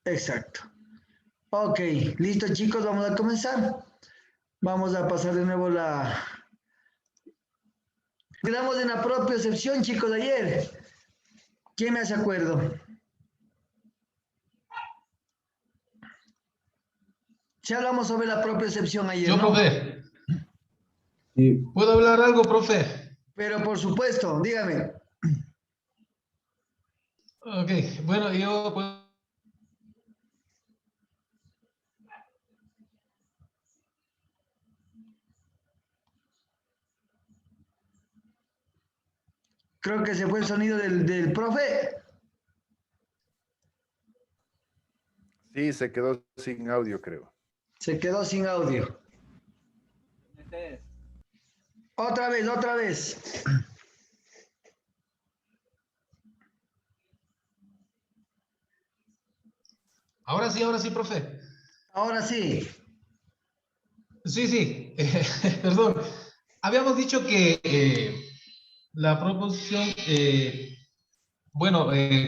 Exacto. Ok, listo chicos, vamos a comenzar. Vamos a pasar de nuevo la... Quedamos en la propiocepción, chicos, de ayer. ¿Quién me hace acuerdo? Si hablamos sobre la propiocepción ayer, Yo, ¿no? profe, Sí, ¿puedo hablar algo, profe? Pero por supuesto, dígame. Ok, bueno, yo pues, Creo que se fue el sonido del profe. sí, se quedó sin audio, creo. Se quedó sin audio. Otra vez, otra vez. ahora sí, profe. Ahora sí. Sí, sí, perdón. Habíamos dicho que la proposición, bueno,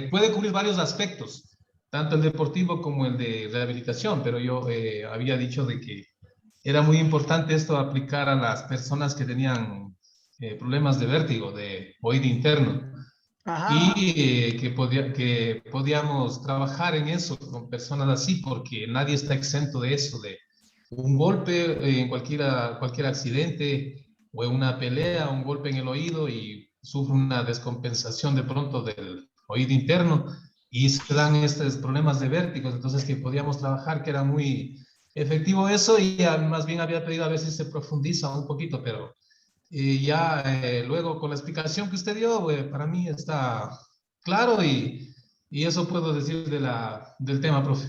puede cubrir varios aspectos, tanto el deportivo como el de rehabilitación, pero yo había dicho de que era muy importante esto aplicar a las personas que tenían problemas de vértigo, de oído interno, Ajá. y que podíamos trabajar en eso con personas así, porque nadie está exento de eso, de un golpe en cualquier accidente o en una pelea, un golpe en el oído y sufre una descompensación de pronto del oído interno y se dan estos problemas de vértigo, entonces que podíamos trabajar, que era muy efectivo eso y más bien había pedido a ver si se profundiza un poquito, pero ya luego con la explicación que usted dio, para mí está claro y eso puedo decir del tema, profe.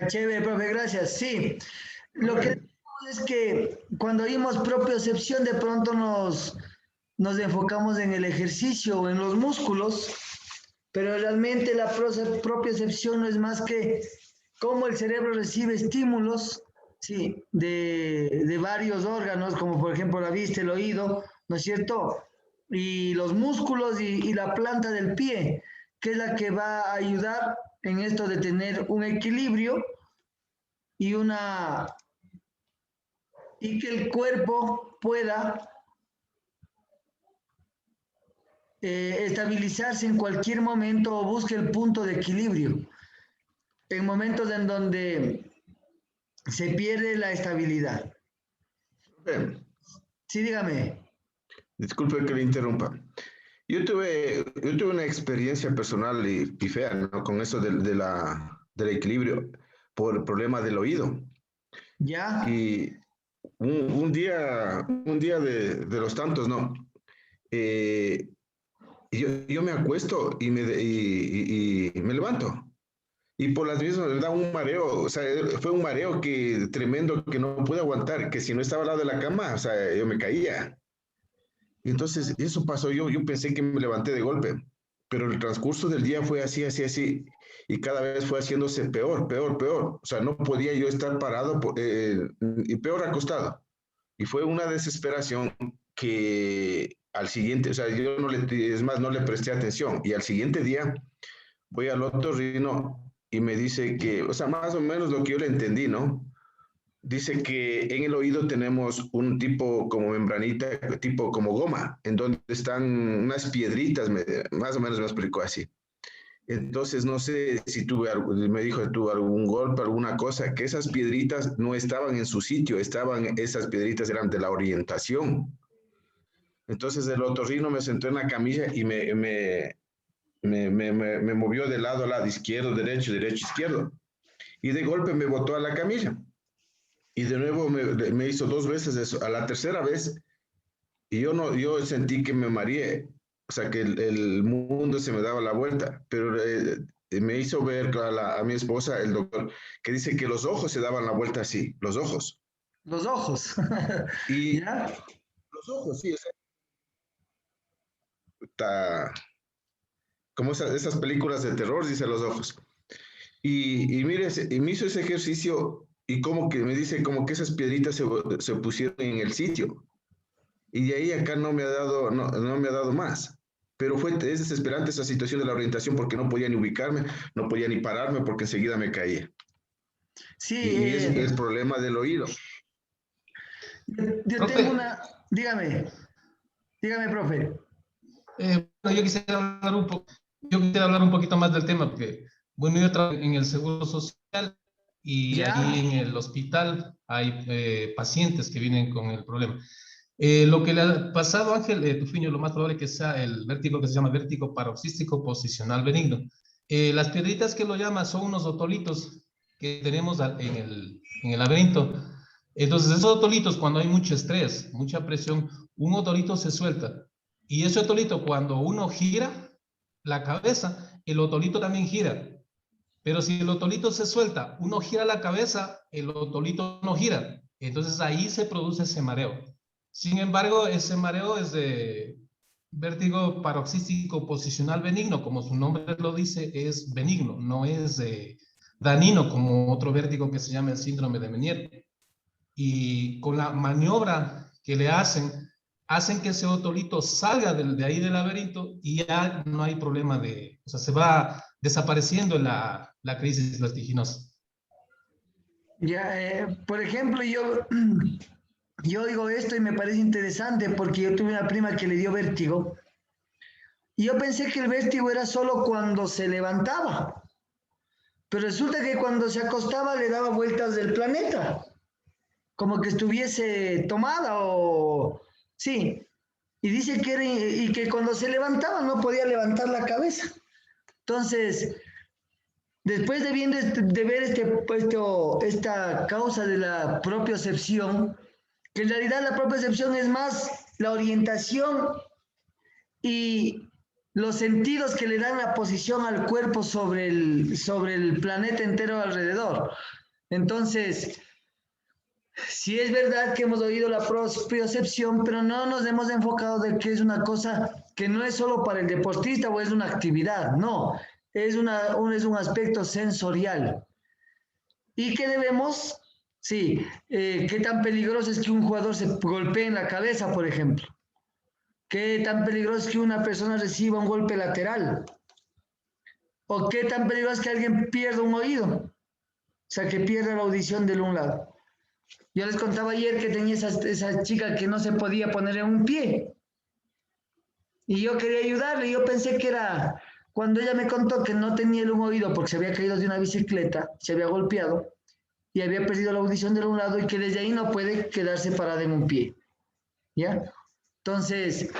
Chévere, profe, gracias. Sí. Lo que decimos es que cuando oímos propiocepción, de pronto nos enfocamos en el ejercicio o en los músculos, pero realmente la propiocepción no es más que cómo el cerebro recibe estímulos, sí, de varios órganos, como por ejemplo la vista, el oído, ¿no es cierto? Y los músculos y la planta del pie, que es la que va a ayudar en esto de tener un equilibrio y una y que el cuerpo pueda estabilizarse en cualquier momento o busque el punto de equilibrio. En momentos en donde se pierde la estabilidad. Bien, Sí, dígame. disculpe que le interrumpa. Yo tuve una experiencia personal y fea, ¿no? Con eso del equilibrio por el problema del oído. ¿Ya? Y un día de los tantos, ¿no? Eh, yo me acuesto y me levanto. Y por las mismas me da un mareo, o sea, fue un mareo tremendo que no pude aguantar, que si no estaba al lado de la cama, o sea, yo me caía. Y entonces eso pasó, yo pensé que me levanté de golpe, pero el transcurso del día fue así, así, así, y cada vez fue haciéndose peor, peor, peor. O sea, no podía yo estar parado y peor acostado. Y fue una desesperación que al siguiente, o sea, yo no le, es más, no le presté atención. Y al siguiente día voy al otorrino y me dice que, o sea, más o menos lo que yo le entendí, ¿no? Dice que en el oído tenemos un tipo como membranita, tipo como goma, en donde están unas piedritas, más o menos me explicó así. Entonces, no sé si me dijo, tuve algún golpe, alguna cosa, que esas piedritas no estaban en su sitio, esas piedritas eran de la orientación. Entonces, el otorrino me sentó en la camilla y me movió de lado a lado, izquierdo, derecho, derecho, izquierdo. Y de golpe me botó a la camilla. Y de nuevo me hizo dos veces eso. A la tercera vez, y yo no, yo sentí que me mareé, o sea que el mundo se me daba la vuelta, pero me hizo ver a mi esposa, el doctor, que dice que los ojos se daban la vuelta así, los ojos. Los ojos. Y ¿Ya? los ojos, sí, o sea, está, como esas películas de terror, dice los ojos. Y mire, y me hizo ese ejercicio y como que me dice como que esas piedritas se pusieron en el sitio. Y de ahí acá no me ha dado, no me ha dado más. pero es desesperante esa situación de la orientación porque no podía ni ubicarme, no podía ni pararme porque enseguida me caía. Sí, Y es el problema del oído. yo Profe, tengo una... Dígame, profe. bueno, yo quisiera hablar un poquito más del tema, porque, bueno, yo trabajo en el Seguro Social y ¿Ya? ahí en el hospital hay pacientes que vienen con el problema. Lo que le ha pasado a Ángel Tufiño, lo más probable que sea el vértigo que se llama vértigo paroxístico posicional benigno. Las piedritas que lo llaman son unos otolitos que tenemos en el laberinto. Entonces, esos otolitos, cuando hay mucho estrés, mucha presión, un otolito se suelta. Y ese otolito, cuando uno gira la cabeza, el otolito también gira. Pero si el otolito se suelta, uno gira la cabeza, el otolito no gira. Entonces ahí se produce ese mareo. Sin embargo, ese mareo es de vértigo paroxístico posicional benigno, como su nombre lo dice, es benigno, no es dañino como otro vértigo que se llama el síndrome de Meniere. Y con la maniobra que le hacen que ese otolito salga de ahí del laberinto y ya no hay problema o sea, se va desapareciendo la crisis vertiginosa. Ya, por ejemplo, yo digo esto y me parece interesante porque yo tuve una prima que le dio vértigo y yo pensé que el vértigo era solo cuando se levantaba, pero resulta que cuando se acostaba le daba vueltas del planeta, como que estuviese tomada o... Sí, y dice que y que cuando se levantaba no podía levantar la cabeza. Entonces, después de ver esta causa de la propiocepción, que en realidad la propiocepción es más la orientación y los sentidos que le dan la posición al cuerpo sobre el planeta entero alrededor. Entonces, sí es verdad que hemos oído la propiocepción, pero no nos hemos enfocado de que es una cosa que no es solo para el deportista o es una actividad, no, es un aspecto sensorial. Y que debemos, sí, qué tan peligroso es que un jugador se golpee en la cabeza, por ejemplo. Qué tan peligroso es que una persona reciba un golpe lateral. O qué tan peligroso es que alguien pierda un oído. O sea, que pierda la audición del un lado. Yo les contaba ayer que tenía esa chica que no se podía poner en un pie. Y yo quería ayudarle. Yo pensé que era cuando ella me contó que no tenía el un oído porque se había caído de una bicicleta, se había golpeado y había perdido la audición de un lado y que desde ahí no puede quedarse parada en un pie. ¿Ya? Entonces,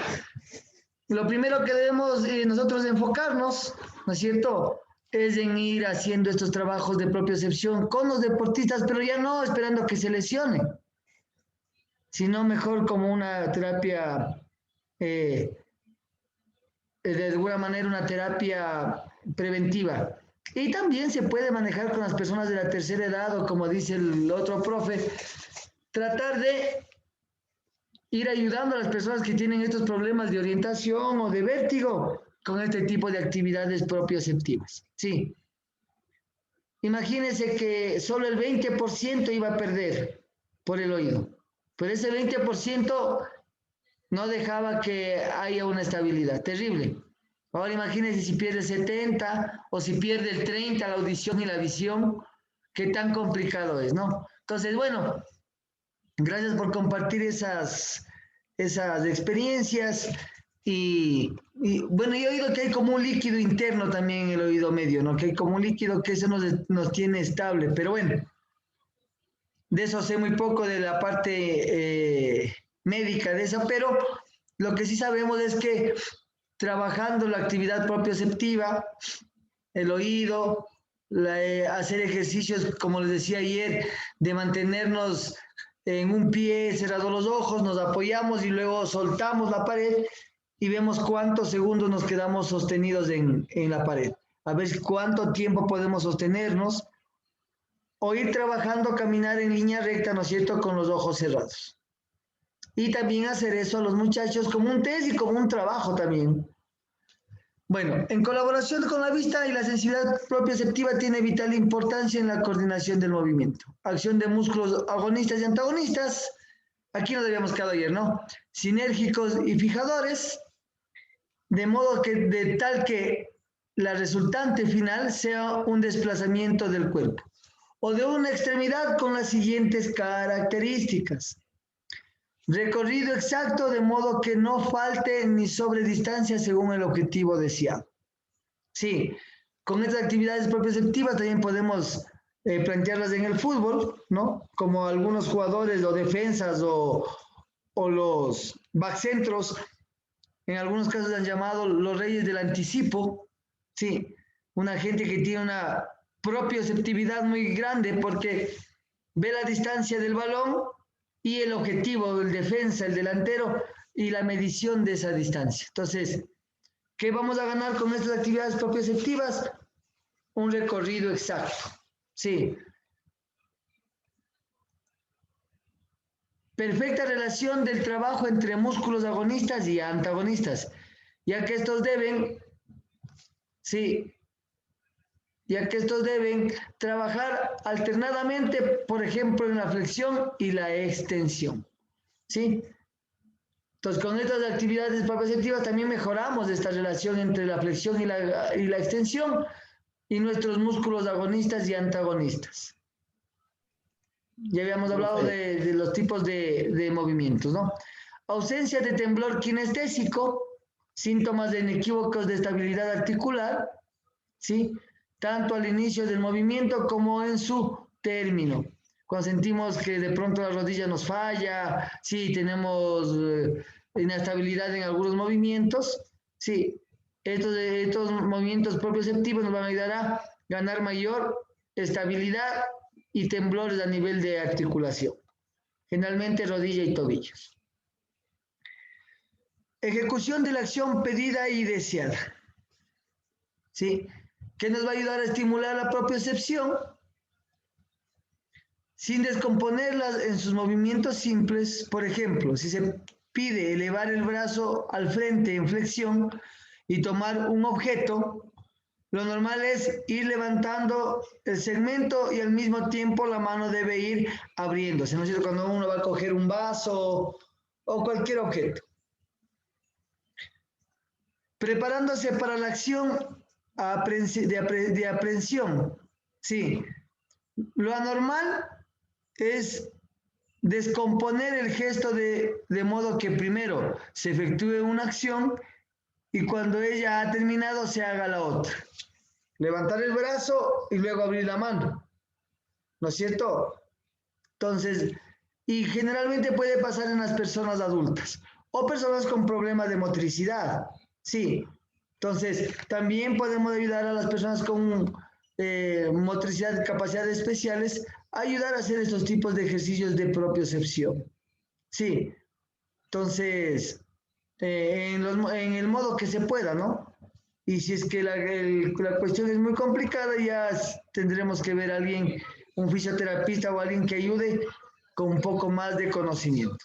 lo primero que debemos nosotros enfocarnos, ¿no es cierto?, es en ir haciendo estos trabajos de propiocepción con los deportistas, pero ya no esperando que se lesionen, sino mejor como una terapia, de alguna manera una terapia preventiva. Y también se puede manejar con las personas de la tercera edad o como dice el otro profe, tratar de ir ayudando a las personas que tienen estos problemas de orientación o de vértigo con este tipo de actividades propioceptivas. Sí. Imagínense que solo el 20% iba a perder por el oído, pero ese 20% no dejaba que haya una estabilidad. Terrible. Ahora imagínense si pierde el 70 o si pierde el 30 la audición y la visión, qué tan complicado es, ¿no? Entonces, bueno, gracias por compartir esas experiencias y bueno, yo he oído que hay como un líquido interno también en el oído medio, ¿no? Que hay como un líquido que eso nos tiene estable, pero bueno, de eso sé muy poco de la parte médica de eso, pero lo que sí sabemos es que trabajando la actividad propioceptiva, el oído, hacer ejercicios, como les decía ayer, de mantenernos en un pie, cerrados los ojos, nos apoyamos y luego soltamos la pared y vemos cuántos segundos nos quedamos sostenidos en la pared. A ver cuánto tiempo podemos sostenernos o ir trabajando, caminar en línea recta, ¿no es cierto?, con los ojos cerrados. Y también hacer eso a los muchachos como un test y como un trabajo también. Bueno, en colaboración con la vista y la sensibilidad propioceptiva tiene vital importancia en la coordinación del movimiento. Acción de músculos agonistas y antagonistas, aquí nos habíamos quedado ayer, ¿no? Sinérgicos y fijadores, de modo que de tal que la resultante final sea un desplazamiento del cuerpo o de una extremidad con las siguientes características. Recorrido exacto de modo que no falte ni sobre distancia según el objetivo deseado. Sí, con estas actividades propioceptivas también podemos plantearlas en el fútbol, ¿no? Como algunos jugadores o defensas o los backcentros, en algunos casos han llamado los reyes del anticipo, sí, una gente que tiene una propioceptividad muy grande porque ve la distancia del balón y el objetivo, el defensa, el delantero y la medición de esa distancia. Entonces, ¿qué vamos a ganar con estas actividades propioceptivas? Un recorrido exacto, sí. Perfecta relación del trabajo entre músculos agonistas y antagonistas, ya que estos deben, sí, ya que estos deben trabajar alternadamente, por ejemplo, en la flexión y la extensión, ¿sí? Entonces, con estas actividades propioceptivas también mejoramos esta relación entre la flexión y la extensión y nuestros músculos agonistas y antagonistas. Ya habíamos hablado de los tipos de movimientos, ¿no? Ausencia de temblor kinestésico, síntomas inequívocos de estabilidad articular, ¿sí? Tanto al inicio del movimiento como en su término. Cuando sentimos que de pronto la rodilla nos falla, sí, tenemos inestabilidad en algunos movimientos, sí, estos movimientos propioceptivos nos van a ayudar a ganar mayor estabilidad y temblores a nivel de articulación, generalmente rodilla y tobillos. Ejecución de la acción pedida y deseada, ¿sí? Que nos va a ayudar a estimular la propiocepción sin descomponerlas en sus movimientos simples. Por ejemplo, si se pide elevar el brazo al frente en flexión y tomar un objeto, lo normal es ir levantando el segmento y al mismo tiempo la mano debe ir abriéndose, ¿no es cierto? Cuando uno va a coger un vaso o cualquier objeto. Preparándose para la acción de aprehensión. Sí, lo anormal es descomponer el gesto de modo que primero se efectúe una acción y cuando ella ha terminado se haga la otra. Levantar el brazo y luego abrir la mano, ¿no es cierto? Entonces, y generalmente puede pasar en las personas adultas o personas con problemas de motricidad, sí. Entonces, también podemos ayudar a las personas con motricidad, capacidades especiales, a ayudar a hacer estos tipos de ejercicios de propiocepción, sí. Entonces, en el modo que se pueda, ¿no? Y si es que la cuestión es muy complicada, ya tendremos que ver a alguien, un fisioterapeuta o alguien que ayude con un poco más de conocimiento.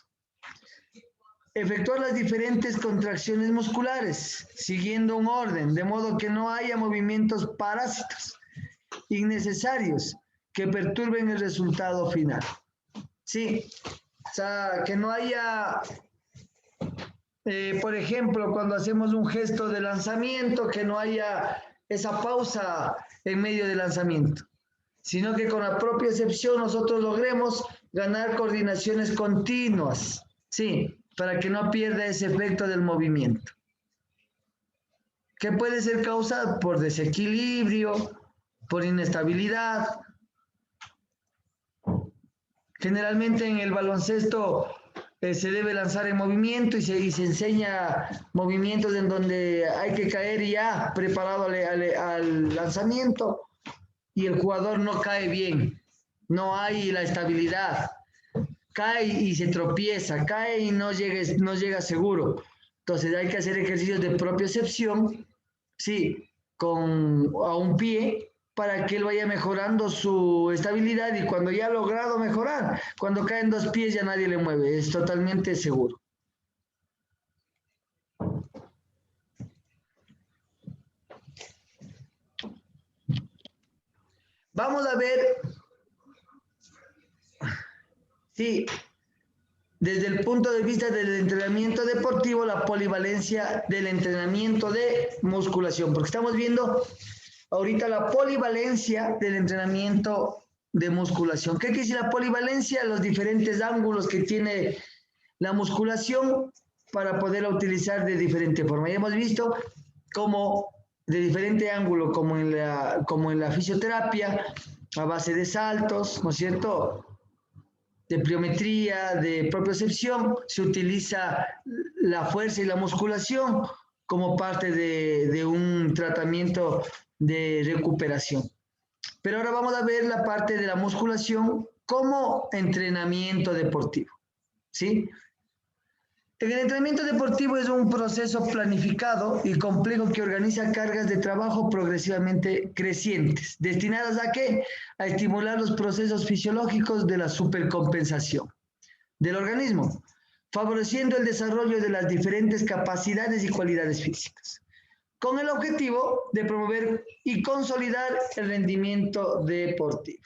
Efectuar las diferentes contracciones musculares, siguiendo un orden, de modo que no haya movimientos parásitos innecesarios que perturben el resultado final. Sí, o sea, que no haya... por ejemplo, cuando hacemos un gesto de lanzamiento, que no haya esa pausa en medio del lanzamiento, sino que con la propiocepción nosotros logremos ganar coordinaciones continuas, sí, para que no pierda ese efecto del movimiento, que puede ser causado por desequilibrio, por inestabilidad. Generalmente en el baloncesto se debe lanzar en movimiento y se enseña movimientos en donde hay que caer ya preparado al lanzamiento y el jugador no cae bien, no hay la estabilidad, cae y se tropieza, cae y no llega seguro. Entonces hay que hacer ejercicios de propiocepción, sí, a un pie, para que él vaya mejorando su estabilidad y cuando ya ha logrado mejorar, cuando caen dos pies ya nadie le mueve, es totalmente seguro. Vamos a ver, sí, desde el punto de vista del entrenamiento deportivo, la polivalencia del entrenamiento de musculación, porque estamos viendo ahorita la polivalencia del entrenamiento de musculación. ¿Qué quiere decir la polivalencia? Los diferentes ángulos que tiene la musculación para poderla utilizar de diferente forma. Ya hemos visto cómo de diferente ángulo, como en la fisioterapia, a base de saltos, ¿no es cierto?, de pliometría, de propiocepción, se utiliza la fuerza y la musculación como parte de un tratamiento de recuperación. Pero ahora vamos a ver la parte de la musculación como entrenamiento deportivo, ¿sí? El entrenamiento deportivo es un proceso planificado y complejo que organiza cargas de trabajo progresivamente crecientes, destinadas ¿a qué? A estimular los procesos fisiológicos de la supercompensación del organismo, favoreciendo el desarrollo de las diferentes capacidades y cualidades físicas, con el objetivo de promover y consolidar el rendimiento deportivo.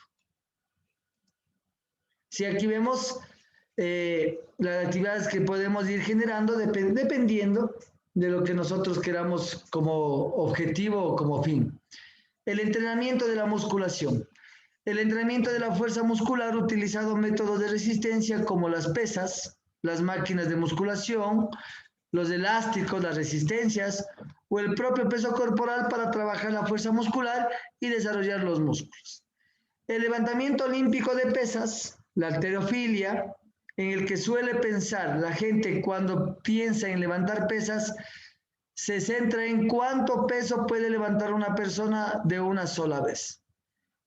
Si aquí vemos las actividades que podemos ir generando dependiendo de lo que nosotros queramos como objetivo o como fin. El entrenamiento de la musculación. El entrenamiento de la fuerza muscular utilizando métodos de resistencia como las pesas, las máquinas de musculación, los elásticos, las resistencias o el propio peso corporal para trabajar la fuerza muscular y desarrollar los músculos. El levantamiento olímpico de pesas, la halterofilia, en el que suele pensar la gente cuando piensa en levantar pesas, se centra en cuánto peso puede levantar una persona de una sola vez.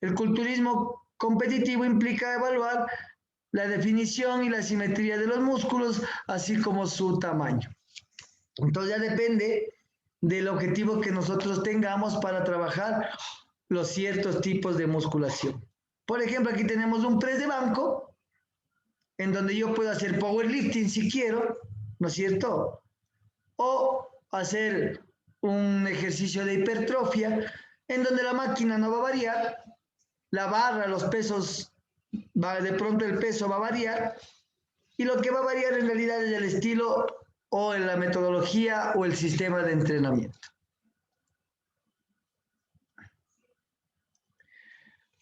El culturismo competitivo implica evaluar la definición y la simetría de los músculos, así como su tamaño. Entonces ya depende del objetivo que nosotros tengamos para trabajar los ciertos tipos de musculación. Por ejemplo, aquí tenemos un press de banco, en donde yo puedo hacer powerlifting si quiero, ¿no es cierto? O hacer un ejercicio de hipertrofia, en donde la máquina no va a variar, la barra, los pesos, de pronto el peso va a variar, y lo que va a variar en realidad es el estilo o en la metodología o el sistema de entrenamiento.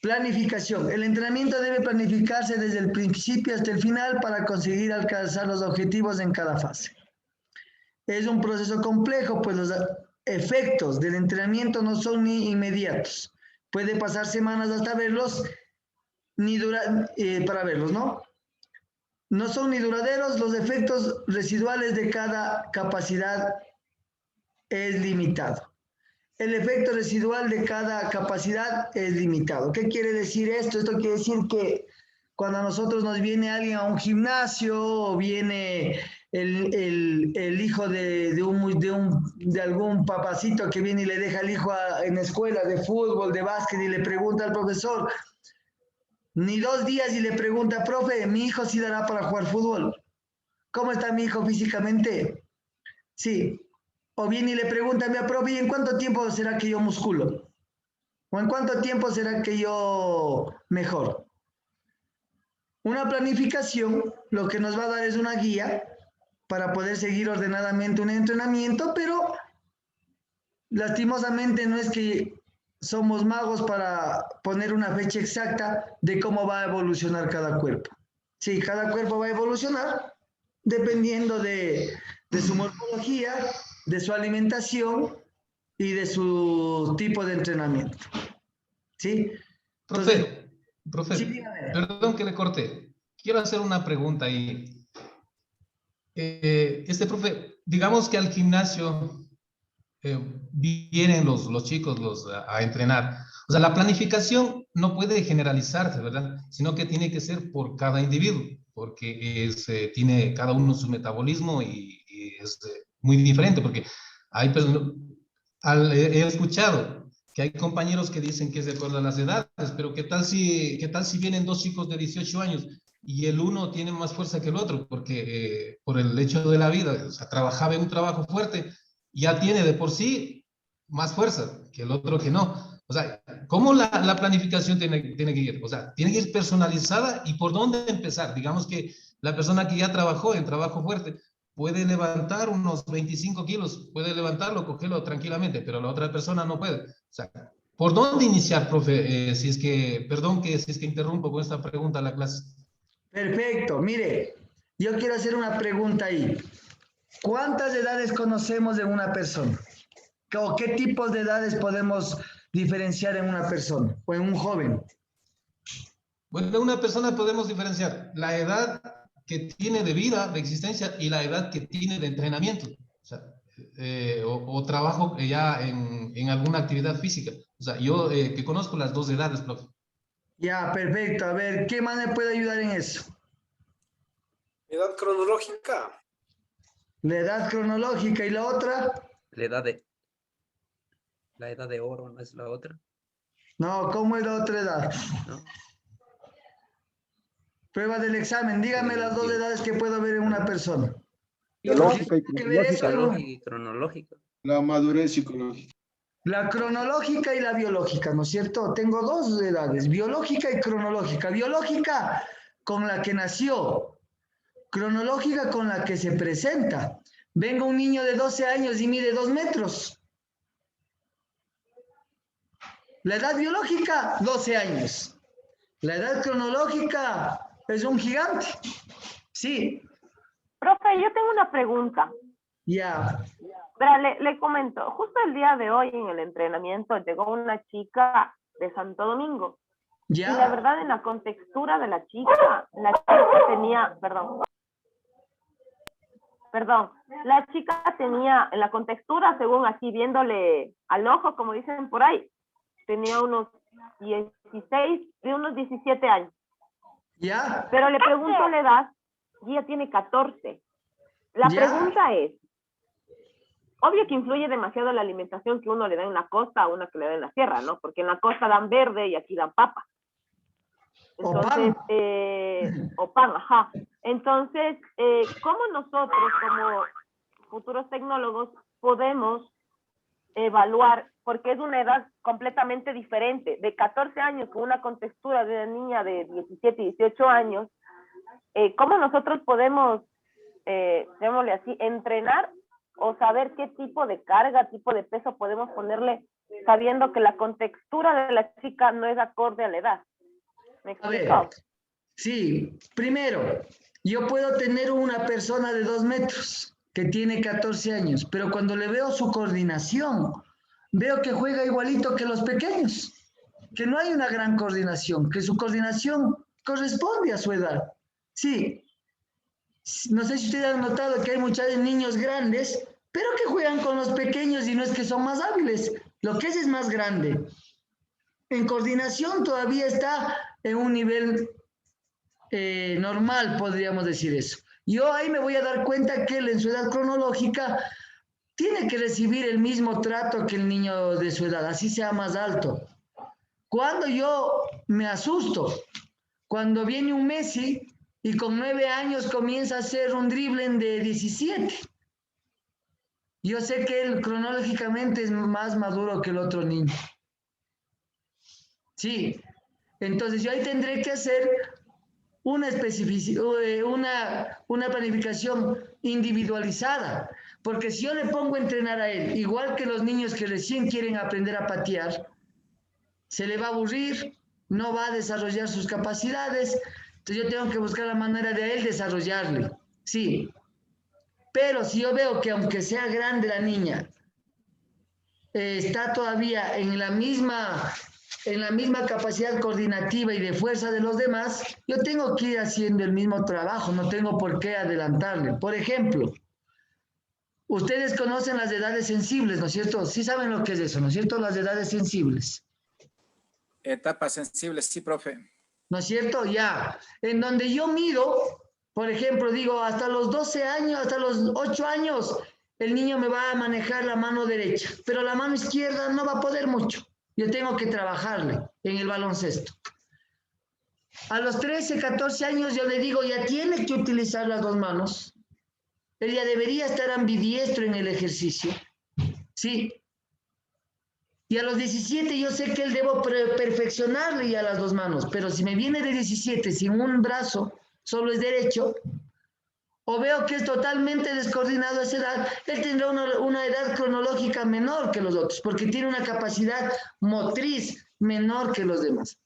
Planificación. El entrenamiento debe planificarse desde el principio hasta el final para conseguir alcanzar los objetivos en cada fase. Es un proceso complejo, pues los efectos del entrenamiento no son ni inmediatos. Puede pasar semanas hasta verlos, para verlos, ¿no? No son ni duraderos, los efectos residuales de cada capacidad es limitado. El efecto residual de cada capacidad es limitado. ¿Qué quiere decir esto? Esto quiere decir que cuando a nosotros nos viene alguien a un gimnasio o viene el hijo de algún papacito que viene y le deja al hijo en escuela de fútbol, de básquet y le pregunta al profesor, ni 2 días y le pregunta, profe, ¿mi hijo sí dará para jugar fútbol? ¿Cómo está mi hijo físicamente? Sí. O viene y le pregunta a mi profe, ¿y en cuánto tiempo será que yo musculo? ¿O en cuánto tiempo será que yo mejoro? Una planificación lo que nos va a dar es una guía para poder seguir ordenadamente un entrenamiento, pero lastimosamente no es que somos magos para poner una fecha exacta de cómo va a evolucionar cada cuerpo. Sí, cada cuerpo va a evolucionar dependiendo de su morfología, de su alimentación y de su tipo de entrenamiento. ¿Sí? Entonces, Profe, sí, perdón que le corte. Quiero hacer una pregunta ahí. Profe, digamos que al gimnasio vienen los chicos a entrenar. O sea, la planificación no puede generalizarse, ¿verdad? Sino que tiene que ser por cada individuo, porque tiene cada uno su metabolismo y es muy diferente, porque hay personas, he escuchado que hay compañeros que dicen que es de acuerdo a las edades, pero ¿qué tal si vienen 2 chicos de 18 años y el uno tiene más fuerza que el otro? Porque por el hecho de la vida, o sea, trabajaba en un trabajo fuerte, ya tiene de por sí más fuerza que el otro que no. O sea, ¿cómo la planificación tiene que ir? O sea, tiene que ir personalizada y por dónde empezar. Digamos que La persona que ya trabajó en trabajo fuerte puede levantar unos 25 kilos, puede levantarlo, cogerlo tranquilamente, pero la otra persona no puede. O sea, ¿por dónde iniciar, profe? Si es que, perdón que si es que interrumpo con esta pregunta a la clase. Perfecto, mire, yo quiero hacer una pregunta ahí. ¿Cuántas edades conocemos de una persona? ¿O qué tipos de edades podemos diferenciar en una persona o en un joven? Bueno, en una persona podemos diferenciar la edad que tiene de vida, de existencia, y la edad que tiene de entrenamiento. O sea, o trabajo ya en alguna actividad física. O sea, yo que conozco las dos edades, profe. Ya, perfecto. A ver, ¿qué más me puede ayudar en eso? Edad cronológica. La edad cronológica y la otra. La edad de, la edad de oro, ¿no es la otra? No, ¿cómo es la otra edad? ¿No? Prueba del examen. Dígame las dos edades que puedo ver en una persona. Biológica y ¿Tiene que ver eso? Biológica y cronológica. La madurez psicológica. La cronológica y la biológica, ¿no es cierto? Tengo dos edades, biológica y cronológica. Biológica con la que nació, cronológica con la que se presenta. Venga un niño de 12 años y mide 2 metros. La edad biológica, 12 años. La edad cronológica es un gigante. Sí, Profe, yo tengo una pregunta. ya. Verá, le comento, justo el día de hoy en el entrenamiento llegó una chica de Santo Domingo. Y la Ya, verdad, en la contextura de la chica tenía, la chica tenía, en la contextura, según así viéndole al ojo, como dicen por ahí, tenía unos 17 años. ya, Pero le pregunto la edad y ella tiene 14. La Ya. pregunta es, obvio que influye demasiado la alimentación que uno le da en la costa a una que le da en la sierra, ¿no? Porque en la costa dan verde y aquí dan papa. O Entonces, pan. o pan, ajá. Entonces, ¿cómo nosotros como futuros tecnólogos podemos evaluar, porque es una edad completamente diferente, de 14 años con una contextura de una niña de 17, 18 años, ¿cómo nosotros podemos, llamémosle así, entrenar o saber qué tipo de carga, tipo de peso podemos ponerle, sabiendo que la contextura de la chica no es acorde a la edad? ¿Me A ver, explico? sí, primero, yo puedo tener una persona de 2 metros que tiene 14 años, pero cuando le veo su coordinación, veo que juega igualito que los pequeños, que no hay una gran coordinación, que su coordinación corresponde a su edad. Sí, no sé si ustedes han notado que hay muchos niños grandes, pero que juegan con los pequeños y no es que son más hábiles, lo que es más grande. En coordinación todavía está en un nivel normal, podríamos decir eso. Yo ahí me voy a dar cuenta que él en su edad cronológica tiene que recibir el mismo trato que el niño de su edad, así sea más alto. Cuando yo me asusto, cuando viene un Messi y con 9 años comienza a hacer un dribbling de 17. Yo sé que él cronológicamente es más maduro que el otro niño. Sí, entonces yo ahí tendré que hacer una planificación individualizada, porque si yo le pongo a entrenar a él, igual que los niños que recién quieren aprender a patear, se le va a aburrir, no va a desarrollar sus capacidades, entonces yo tengo que buscar la manera de él desarrollarle, sí. Pero si yo veo que aunque sea grande la niña, está todavía en la misma capacidad coordinativa y de fuerza de los demás, yo tengo que ir haciendo el mismo trabajo, no tengo por qué adelantarle. Por ejemplo, ustedes conocen las edades sensibles, ¿no es cierto? Sí saben lo que es eso, ¿no es cierto? Las edades sensibles. Etapas sensibles, sí, profe. ¿No es cierto? Ya. En donde yo mido, por ejemplo, digo, hasta los 12 años, hasta los 8 años, el niño me va a manejar la mano derecha, pero la mano izquierda no va a poder mucho. Yo tengo que trabajarle en el baloncesto. A los 13, 14 años yo le digo, ya tiene que utilizar las dos manos. Él ya debería estar ambidiestro en el ejercicio. Sí. Y a los 17 yo sé que él debo perfeccionarle ya las dos manos, pero si me viene de 17 sin un brazo, solo es derecho, o veo que es totalmente descoordinado a esa edad, él tendrá una edad cronológica menor que los otros, porque tiene una capacidad motriz menor que los demás.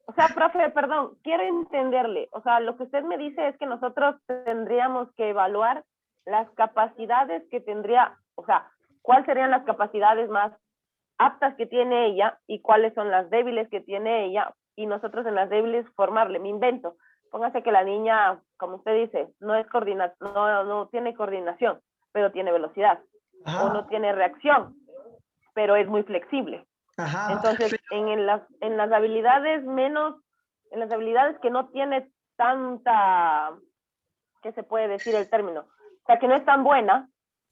O sea, profe, perdón, quiero entenderle. O sea, lo que usted me dice es que nosotros tendríamos que evaluar las capacidades que tendría, o sea, cuáles serían las capacidades más aptas que tiene ella y cuáles son las débiles que tiene ella, y nosotros en las débiles formarle. Me invento. Póngase que la niña, como usted dice, no tiene coordinación, pero tiene velocidad. Ajá. O no tiene reacción, pero es muy flexible. Ajá. Entonces, en las habilidades en las habilidades que no tiene tanta, ¿qué se puede decir el término? O sea, que no es tan buena,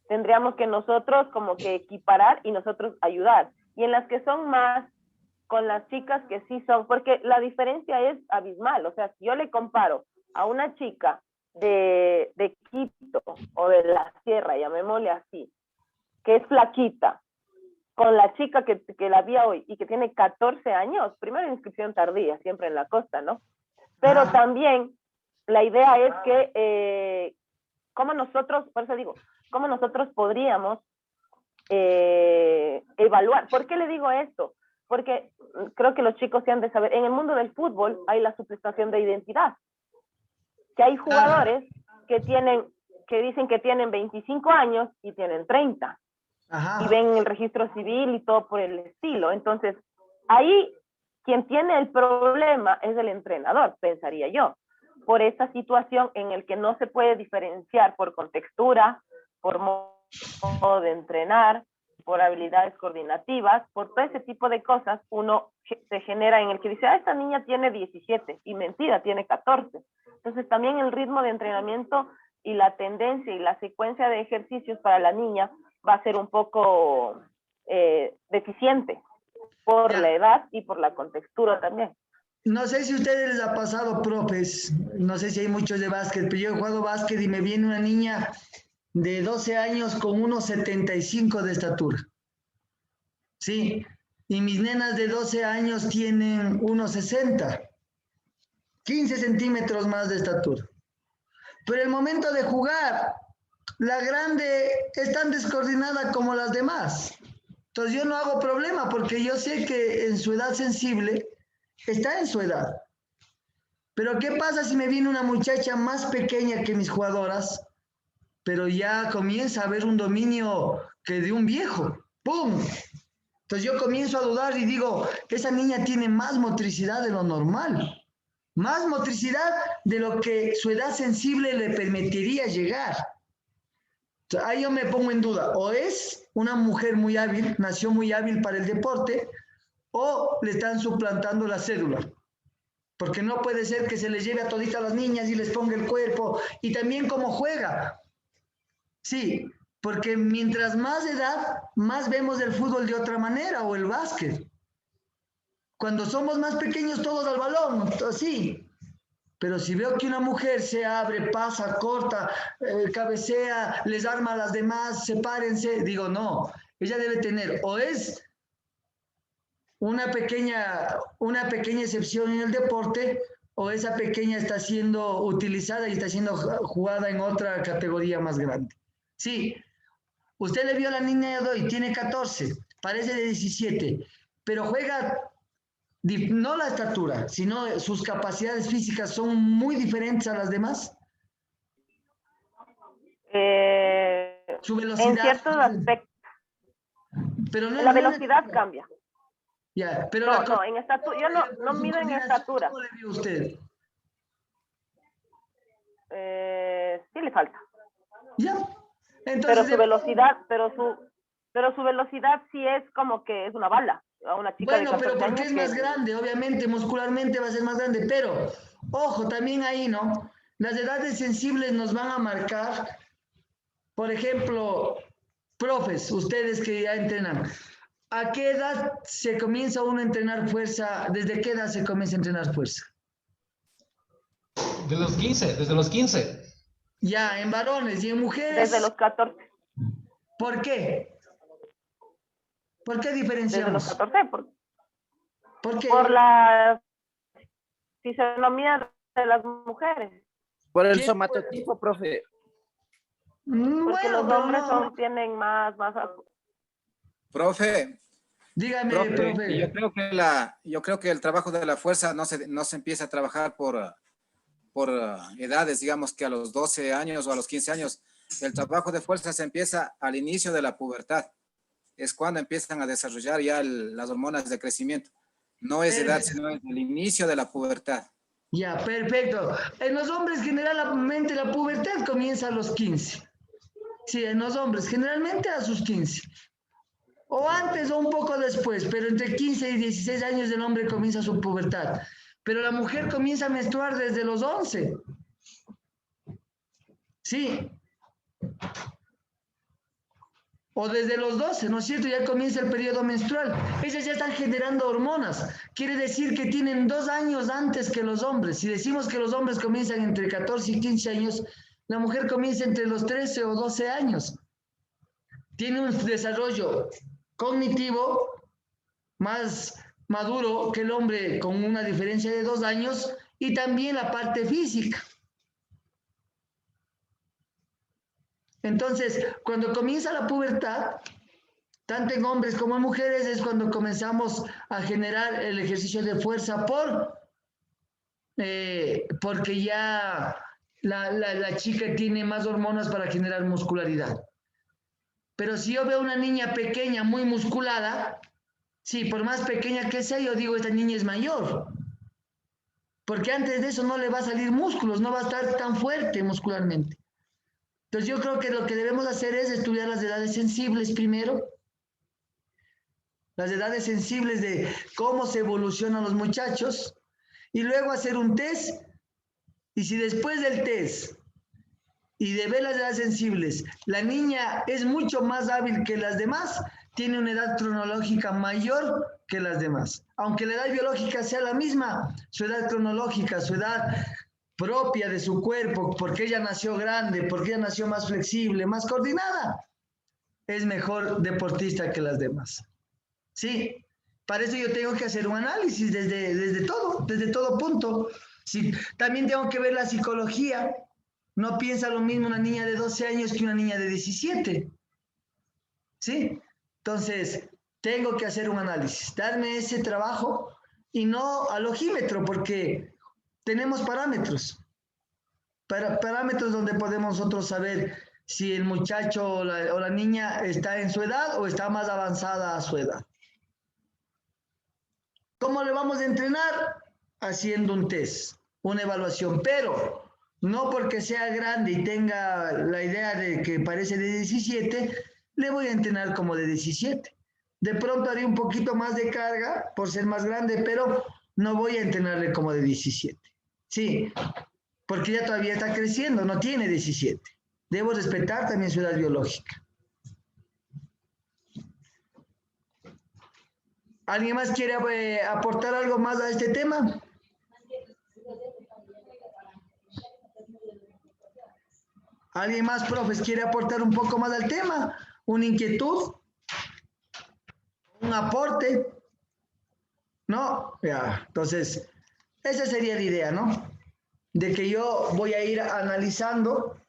tendríamos que nosotros como que equiparar y nosotros ayudar. Y en las que son más, con las chicas que sí son, porque la diferencia es abismal. O sea, si yo le comparo a una chica de Quito o de la Sierra, llamémosle así, que es flaquita, con la chica que la vi hoy y que tiene 14 años, primero inscripción tardía, siempre en la costa, ¿no? Pero también la idea es que, ¿cómo nosotros, por eso digo, cómo nosotros podríamos evaluar? ¿Por qué le digo esto? Porque creo que los chicos se han de saber, en el mundo del fútbol hay la suplantación de identidad, que hay jugadores que dicen que tienen 25 años y tienen 30. Ajá. Y ven el registro civil y todo por el estilo. Entonces, ahí quien tiene el problema es el entrenador, pensaría yo, por esta situación en el que no se puede diferenciar por contextura, por modo de entrenar, por habilidades coordinativas, por todo ese tipo de cosas. Uno se genera en el que dice, esta niña tiene 17, y mentira, tiene 14. Entonces, también el ritmo de entrenamiento y la tendencia y la secuencia de ejercicios para la niña va a ser un poco deficiente por la edad y por la contextura también. No sé si a ustedes les ha pasado, profes, no sé si hay muchos de básquet, pero yo he jugado básquet y me viene una niña de 12 años con 1,75 de estatura. Sí, y mis nenas de 12 años tienen 1,60, 15 centímetros más de estatura. Pero el momento de jugar, la grande es tan descoordinada como las demás. Entonces yo no hago problema porque yo sé que en su edad sensible está en su edad. Pero ¿qué pasa si me viene una muchacha más pequeña que mis jugadoras, pero ya comienza a haber un dominio que de un viejo? ¡Pum! Entonces yo comienzo a dudar y digo, esa niña tiene más motricidad de lo normal. Más motricidad de lo que su edad sensible le permitiría llegar. Ahí yo me pongo en duda, o es una mujer muy hábil, nació muy hábil para el deporte, o le están suplantando la cédula. Porque no puede ser que se les lleve a toditas las niñas y les ponga el cuerpo, y también cómo juega. Sí, porque mientras más edad, más vemos el fútbol de otra manera, o el básquet. Cuando somos más pequeños, todos al balón, sí. Pero si veo que una mujer se abre, pasa, corta, cabecea, les arma a las demás, sepárense, digo, no, ella debe tener, o es una pequeña excepción en el deporte, o esa pequeña está siendo utilizada y está siendo jugada en otra categoría más grande. Sí, usted le vio a la niña de hoy, tiene 14, parece de 17, pero juega... No la estatura, sino sus capacidades físicas son muy diferentes a las demás. Su velocidad. En ciertos aspectos. Pero no, la velocidad cambia. Ya, pero no, en estatura, yo no mido en estatura. ¿Cómo le vio usted? Sí le falta. Ya. Entonces, pero su velocidad, pero su velocidad sí es como que es una bala. A una chica bueno, de 14 pero porque años es más grande, obviamente, muscularmente va a ser más grande, pero, ojo, también ahí, ¿no? Las edades sensibles nos van a marcar, por ejemplo, profes, ustedes que ya entrenan, ¿a qué edad se comienza uno a entrenar fuerza? ¿Desde qué edad se comienza a entrenar fuerza? Desde los 15. Ya, en varones y en mujeres. Desde los 14. ¿Por qué? ¿Por qué diferenciamos? Desde los 14. ¿Por qué? Por la fisonomía de las mujeres. Por el ¿Qué? somatotipo, profe. Porque Bueno, los pero hombres no. tienen más. Profe, Dígame, profe, yo profe. creo que el trabajo de la fuerza no se empieza a trabajar por edades, digamos que a los 12 años o a los 15 años. El trabajo de fuerza se empieza al inicio de la pubertad. Es cuando empiezan a desarrollar ya las hormonas de crecimiento. No es edad, sino es el inicio de la pubertad. Ya, perfecto. En los hombres generalmente la pubertad comienza a los 15. Sí, en los hombres generalmente a sus 15. O antes o un poco después, pero entre 15 y 16 años el hombre comienza su pubertad. Pero la mujer comienza a menstruar desde los 11. Sí. O desde los 12, ¿no es cierto? Ya comienza el periodo menstrual. Ellas ya están generando hormonas. Quiere decir que tienen 2 años antes que los hombres. Si decimos que los hombres comienzan entre 14 y 15 años, la mujer comienza entre los 13 o 12 años. Tiene un desarrollo cognitivo más maduro que el hombre, con una diferencia de 2 años, y también la parte física. Entonces, cuando comienza la pubertad, tanto en hombres como en mujeres, es cuando comenzamos a generar el ejercicio de fuerza porque ya la chica tiene más hormonas para generar muscularidad. Pero si yo veo una niña pequeña, muy musculada, sí, por más pequeña que sea, yo digo, esta niña es mayor. Porque antes de eso no le va a salir músculos, no va a estar tan fuerte muscularmente. Entonces yo creo que lo que debemos hacer es estudiar las edades sensibles primero. Las edades sensibles de cómo se evolucionan los muchachos. Y luego hacer un test. Y si después del test y de ver las edades sensibles, la niña es mucho más hábil que las demás, tiene una edad cronológica mayor que las demás. Aunque la edad biológica sea la misma, su edad cronológica, su edad propia de su cuerpo, porque ella nació grande, porque ella nació más flexible, más coordinada, es mejor deportista que las demás. Sí, para eso yo tengo que hacer un análisis desde todo punto. Sí, también tengo que ver la psicología. No piensa lo mismo una niña de 12 años que una niña de 17. ¿Sí? Entonces, tengo que hacer un análisis, darme ese trabajo y no al ojímetro, porque tenemos parámetros. Parámetros donde podemos nosotros saber si el muchacho o la niña está en su edad o está más avanzada a su edad. ¿Cómo le vamos a entrenar? Haciendo un test, una evaluación, pero no porque sea grande y tenga la idea de que parece de 17, le voy a entrenar como de 17. De pronto haré un poquito más de carga por ser más grande, pero no voy a entrenarle como de 17. Sí, porque ya todavía está creciendo, no tiene 17. Debo respetar también su edad biológica. ¿Alguien más quiere aportar algo más a este tema? ¿Alguien más, profes, quiere aportar un poco más al tema? ¿Una inquietud? ¿Un aporte? ¿No? Ya, entonces, esa sería la idea, ¿no? De que yo voy a ir analizando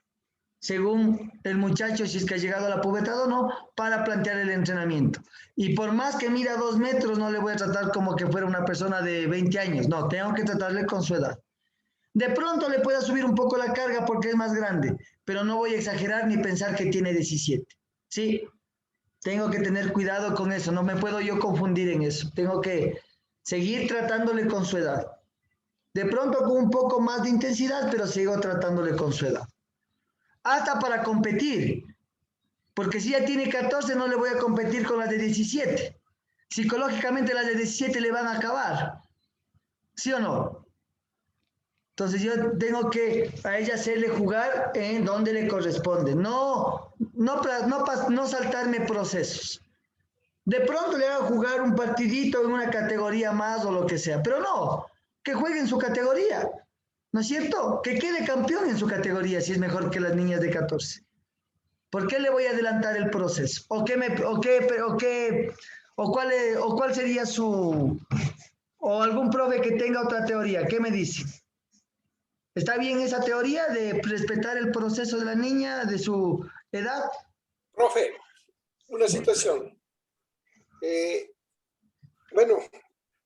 según el muchacho si es que ha llegado a la pubertad o no, para plantear el entrenamiento. Y por más que mida 2 metros, no le voy a tratar como que fuera una persona de 20 años. No, tengo que tratarle con su edad. De pronto le pueda subir un poco la carga porque es más grande, pero no voy a exagerar ni pensar que tiene 17. ¿Sí? Tengo que tener cuidado con eso, no me puedo yo confundir en eso. Tengo que seguir tratándole con su edad. De pronto con un poco más de intensidad, pero sigo tratándole con su edad. Hasta para competir, porque si ya tiene 14 no le voy a competir con las de 17. Psicológicamente las de 17 le van a acabar, ¿sí o no? Entonces yo tengo que a ella hacerle jugar en donde le corresponde, no saltarme procesos. De pronto le hago jugar un partidito en una categoría más o lo que sea, pero no, que juegue en su categoría. ¿No es cierto? Que quede campeón en su categoría si es mejor que las niñas de 14. ¿Por qué le voy a adelantar el proceso? ¿Cuál sería su o algún profe que tenga otra teoría. ¿Qué me dice? ¿Está bien esa teoría de respetar el proceso de la niña, de su edad? Profe, una situación. Bueno,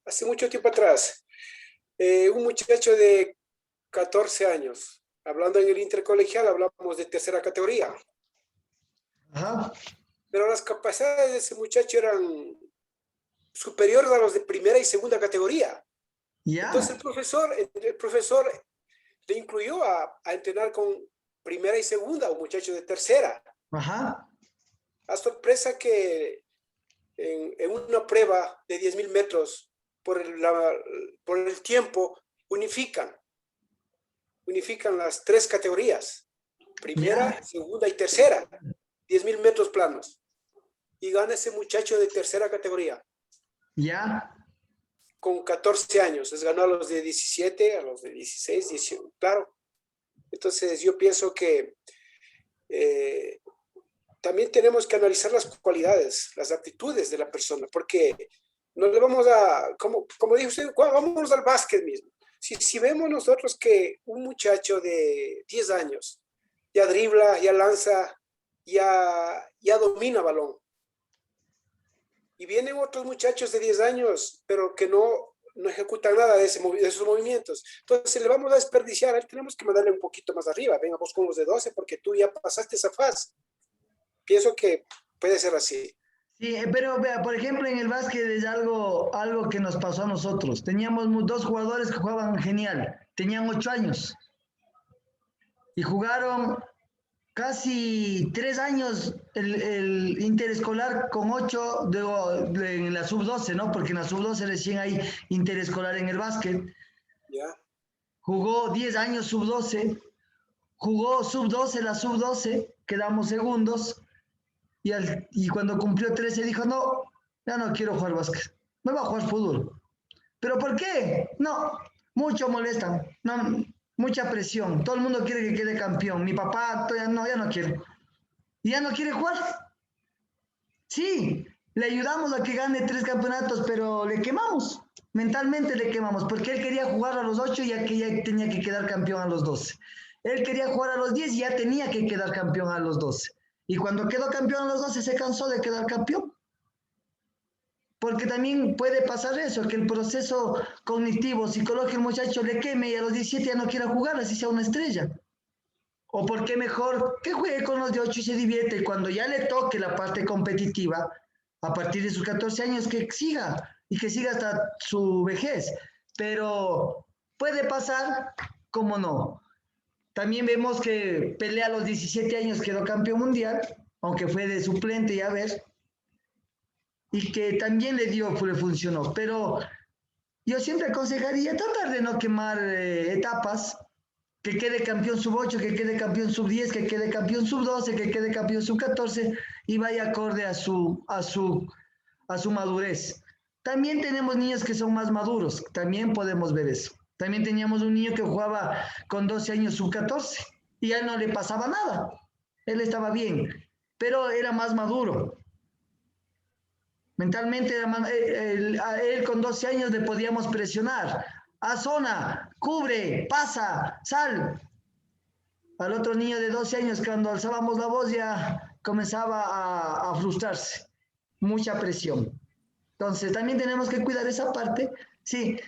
hace mucho tiempo atrás, un muchacho de 14 años, hablando en el intercolegial, hablamos de tercera categoría. Ajá. Pero las capacidades de ese muchacho eran superiores a los de primera y segunda categoría. Ya. Entonces el profesor le incluyó a entrenar con primera y segunda a un muchacho de tercera. Ajá. A sorpresa que en una prueba de 10.000 metros por el tiempo unifican las tres categorías, primera, Ya. segunda y tercera, 10.000 metros planos. Y gana ese muchacho de tercera categoría. Ya. Con 14 años, les ganó a los de 17, a los de 16, 18, claro. Entonces yo pienso que también tenemos que analizar las cualidades, las aptitudes de la persona, porque no le vamos a, como dijo usted, vámonos al básquet mismo. Si vemos nosotros que un muchacho de 10 años ya dribla, ya lanza, ya domina balón, y vienen otros muchachos de 10 años, pero que no ejecutan nada de esos movimientos. Entonces le vamos a desperdiciar, tenemos que mandarle un poquito más arriba, venga vos con los de 12 porque tú ya pasaste esa fase. Pienso que puede ser así. Sí, pero vea, por ejemplo, en el básquet es algo que nos pasó a nosotros. Teníamos dos jugadores que jugaban genial, tenían 8 años y jugaron casi 3 años el interescolar con 8 en la sub-12, ¿no? Porque en la sub-12 recién hay interescolar en el básquet. ¿Ya? Jugó 10 años sub-12, jugó sub-12, la sub-12, quedamos segundos. Y cuando cumplió 13 dijo, no, ya no quiero jugar básquet, me voy a jugar fútbol. ¿Pero por qué? No, mucho molestan, no, mucha presión, todo el mundo quiere que quede campeón, mi papá ya no quiere. ¿Y ya no quiere jugar? Sí, le ayudamos a que gane 3 campeonatos, pero le quemamos, mentalmente le quemamos, porque él quería jugar a los 8 y ya tenía que quedar campeón a los 12. Él quería jugar a los 10 y ya tenía que quedar campeón a los 12. Y cuando quedó campeón a los 12 se cansó de quedar campeón. Porque también puede pasar eso, que el proceso cognitivo, psicológico, el muchacho le queme y a los 17 ya no quiera jugar, así sea una estrella. O porque mejor que juegue con los de 8 y se divierte, y cuando ya le toque la parte competitiva, a partir de sus 14 años, que siga, y que siga hasta su vejez. Pero puede pasar, como no. También vemos que Pelé a los 17 años quedó campeón mundial, aunque fue de suplente, ya ves, y que también le funcionó. Pero yo siempre aconsejaría tratar de no quemar etapas, que quede campeón sub-8, que quede campeón sub-10, que quede campeón sub-12, que quede campeón sub-14 y vaya acorde a su madurez. También tenemos niños que son más maduros, también podemos ver eso. También teníamos un niño que jugaba con 12 años sub-14 y a él no le pasaba nada. Él estaba bien, pero era más maduro. Mentalmente era más, a él con 12 años le podíamos presionar. A zona, cubre, pasa, sal. Al otro niño de 12 años, cuando alzábamos la voz, ya comenzaba a frustrarse. Mucha presión. Entonces, también tenemos que cuidar esa parte. Sí,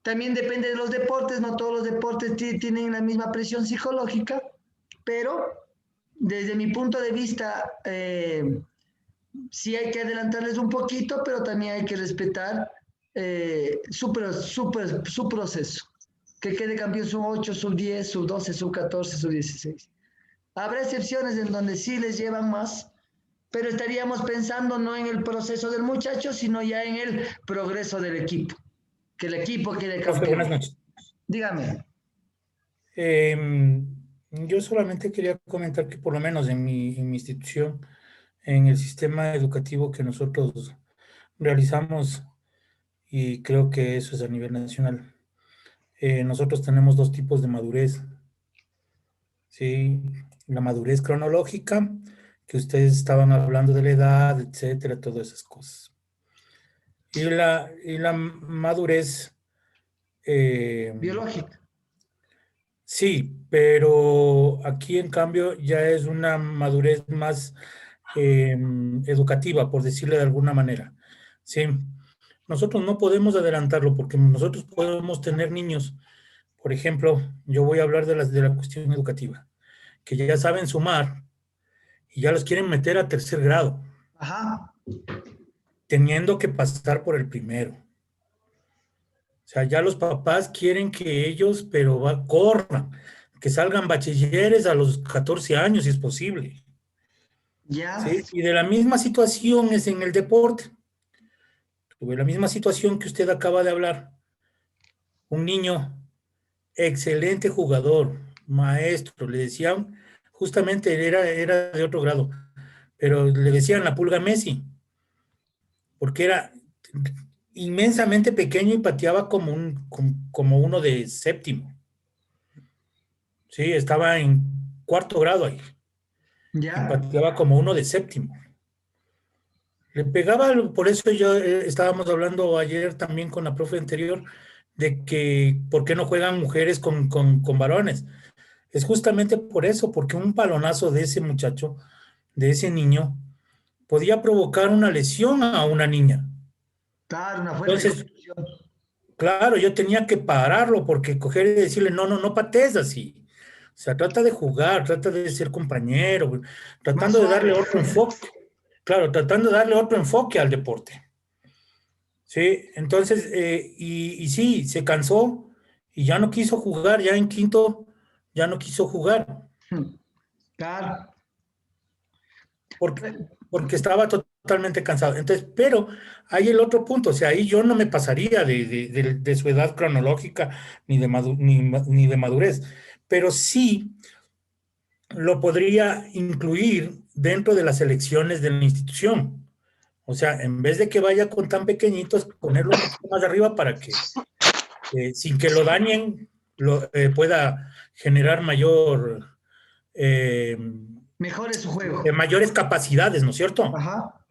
también depende de los deportes, no todos los deportes tienen la misma presión psicológica, pero desde mi punto de vista, sí hay que adelantarles un poquito, pero también hay que respetar su proceso. Que quede campeón sub 8, sub 10, sub 12, sub 14, sub 16. Habrá excepciones en donde sí les llevan más, pero estaríamos pensando no en el proceso del muchacho, sino ya en el progreso del equipo. Que el equipo quede Profe, campeón. buenas noches. Dígame. Yo solamente quería comentar que por lo menos en mi institución, en el sistema educativo que nosotros realizamos, y creo que eso es a nivel nacional, nosotros tenemos 2 tipos de madurez. ¿Sí? La madurez cronológica, que ustedes estaban hablando de la edad, etcétera, todas esas cosas. y la madurez. Biológica. Sí, pero aquí en cambio ya es una madurez más educativa, por decirle de alguna manera. Sí, nosotros no podemos adelantarlo porque nosotros podemos tener niños, por ejemplo, yo voy a hablar de la cuestión educativa, que ya saben sumar y ya los quieren meter a tercer grado, Ajá. teniendo que pasar por el primero. O sea, ya los papás quieren que ellos, pero corran, que salgan bachilleres a los 14 años, si es posible. Ya. ¿Sí? Y de la misma situación es en el deporte. Tuve la misma situación que usted acaba de hablar. Un niño, excelente jugador, maestro, le decían, justamente era de otro grado, pero le decían la pulga Messi, porque era inmensamente pequeño y pateaba como uno de séptimo. Sí, estaba en cuarto grado ahí. Y Ya. pateaba como uno de séptimo. Le pegaba, por eso yo estábamos hablando ayer también con la profe anterior, de que por qué no juegan mujeres con varones. Es justamente por eso, porque un balonazo de ese muchacho, de ese niño, podía provocar una lesión a una niña. Claro, una fuerte Entonces, confusión. claro, yo tenía que pararlo, porque coger y decirle, no patees así. O sea, trata de jugar, trata de ser compañero, Más tratando de darle suave. otro enfoque. Claro, tratando de darle otro enfoque al deporte. Sí, entonces, y sí, se cansó y ya no quiso jugar, ya en quinto, ya no quiso jugar, Claro. porque estaba totalmente cansado. Entonces, pero hay el otro punto, o sea, ahí yo no me pasaría de su edad cronológica ni ni de madurez, pero sí lo podría incluir dentro de las elecciones de la institución. O sea, en vez de que vaya con tan pequeñitos, ponerlo un poquito más arriba para que, sin que lo dañen, pueda generar Mejore su juego. mayores capacidades, ¿no es cierto? Ajá.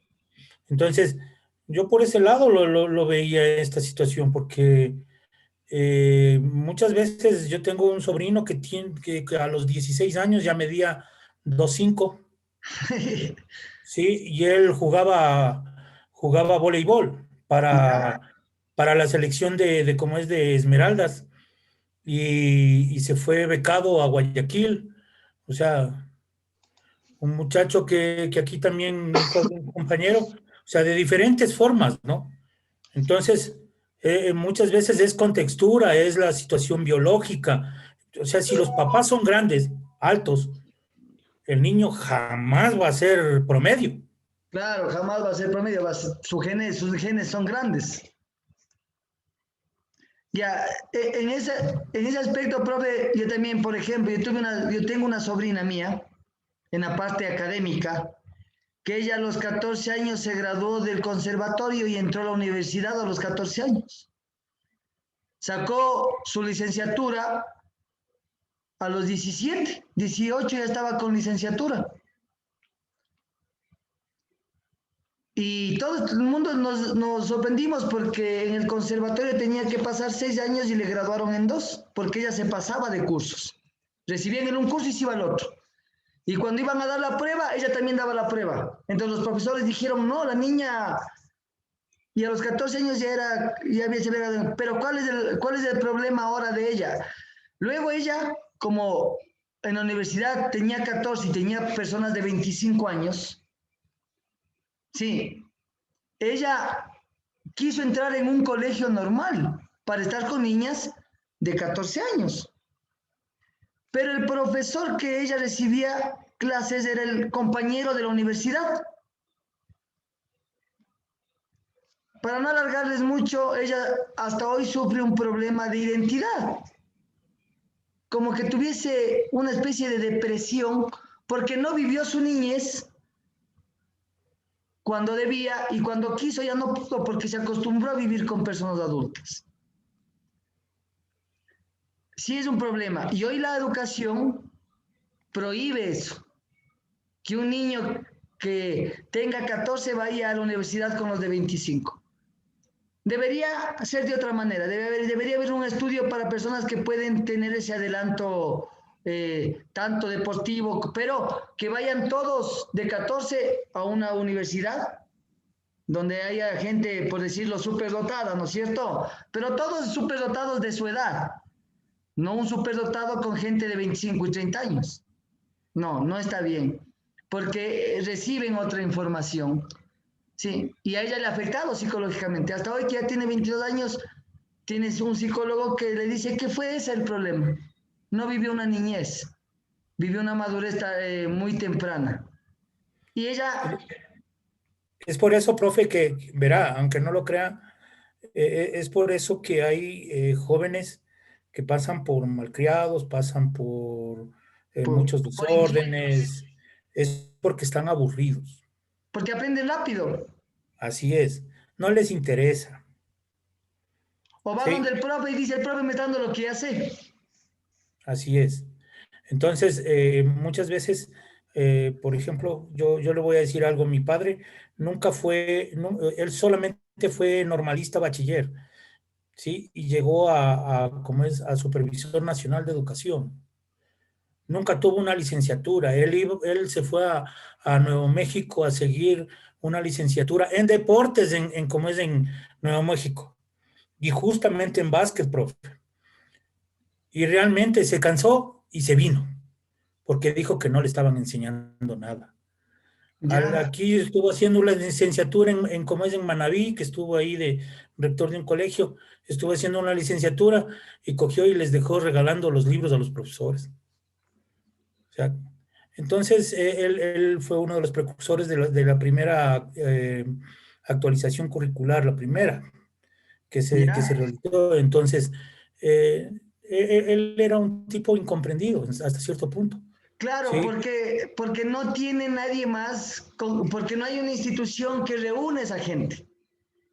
Entonces, yo por ese lado lo veía esta situación, porque muchas veces yo tengo un sobrino que a los 16 años ya medía 2'5", ¿sí? Y él jugaba voleibol para la selección como es de Esmeraldas, y se fue becado a Guayaquil. O sea, un muchacho que aquí también fue un compañero, o sea, de diferentes formas, ¿no? Entonces, muchas veces es contextura, es la situación biológica. O sea, si los papás son grandes, altos, el niño jamás va a ser promedio. Claro, jamás va a ser promedio. Sus genes son grandes. Ya, en ese aspecto, profe, yo también, por ejemplo, yo tengo una sobrina mía en la parte académica, que ella a los 14 años se graduó del conservatorio y entró a la universidad a los 14 años. Sacó su licenciatura a los 17, 18 ya estaba con licenciatura. Y todo el mundo nos sorprendimos porque en el conservatorio tenía que pasar 6 años y le graduaron en 2, porque ella se pasaba de cursos. Recibían en un curso y se iba al otro. Y cuando iban a dar la prueba, ella también daba la prueba. Entonces los profesores dijeron, no, la niña, y a los 14 años ya había se graduado. Pero ¿cuál es el problema ahora de ella? Luego ella, como en la universidad tenía 14 y tenía personas de 25 años, sí, ella quiso entrar en un colegio normal para estar con niñas de 14 años. Pero el profesor que ella recibía clases era el compañero de la universidad. Para no alargarles mucho, ella hasta hoy sufre un problema de identidad. Como que tuviese una especie de depresión porque no vivió su niñez cuando debía, y cuando quiso ya no pudo porque se acostumbró a vivir con personas adultas. Sí es un problema. Y hoy la educación prohíbe eso. Que un niño que tenga 14 vaya a la universidad con los de 25. Debería ser de otra manera, debería haber un estudio para personas que pueden tener ese adelanto tanto deportivo, pero que vayan todos de 14 a una universidad donde haya gente, por decirlo, superdotada, ¿no es cierto? Pero todos superdotados de su edad, no un superdotado con gente de 25 y 30 años. No, no está bien, porque reciben otra información. Sí, y a ella le ha afectado psicológicamente. Hasta hoy, que ya tiene 22 años, tienes un psicólogo que le dice que fue ese el problema. No vivió una niñez, vivió una madurez muy temprana. Y ella... Es por eso, profe, que verá, aunque no lo crea, es por eso que hay jóvenes que pasan por malcriados, pasan por muchos desórdenes, es porque están aburridos. Porque aprenden rápido. Así es, no les interesa. O va donde el profe y dice, el profe me está dando lo que ya sé. Así es. Entonces, muchas veces, por ejemplo, yo le voy a decir algo, mi padre nunca fue, él solamente fue normalista bachiller, ¿sí? Y llegó a supervisor nacional de educación. Nunca tuvo una licenciatura. Él se fue a Nuevo México a seguir una licenciatura en deportes, como es en Nuevo México. Y justamente en básquet, profe. Y realmente se cansó y se vino, porque dijo que no le estaban enseñando nada. Aquí estuvo haciendo una licenciatura como es en Manabí, que estuvo ahí de rector de un colegio, estuvo haciendo una licenciatura y cogió y les dejó regalando los libros a los profesores. O sea, entonces él fue uno de los precursores de la primera actualización curricular, la primera que se realizó. Entonces, él era un tipo incomprendido hasta cierto punto. Claro, ¿sí? porque no tiene nadie más, porque no hay una institución que reúne a esa gente.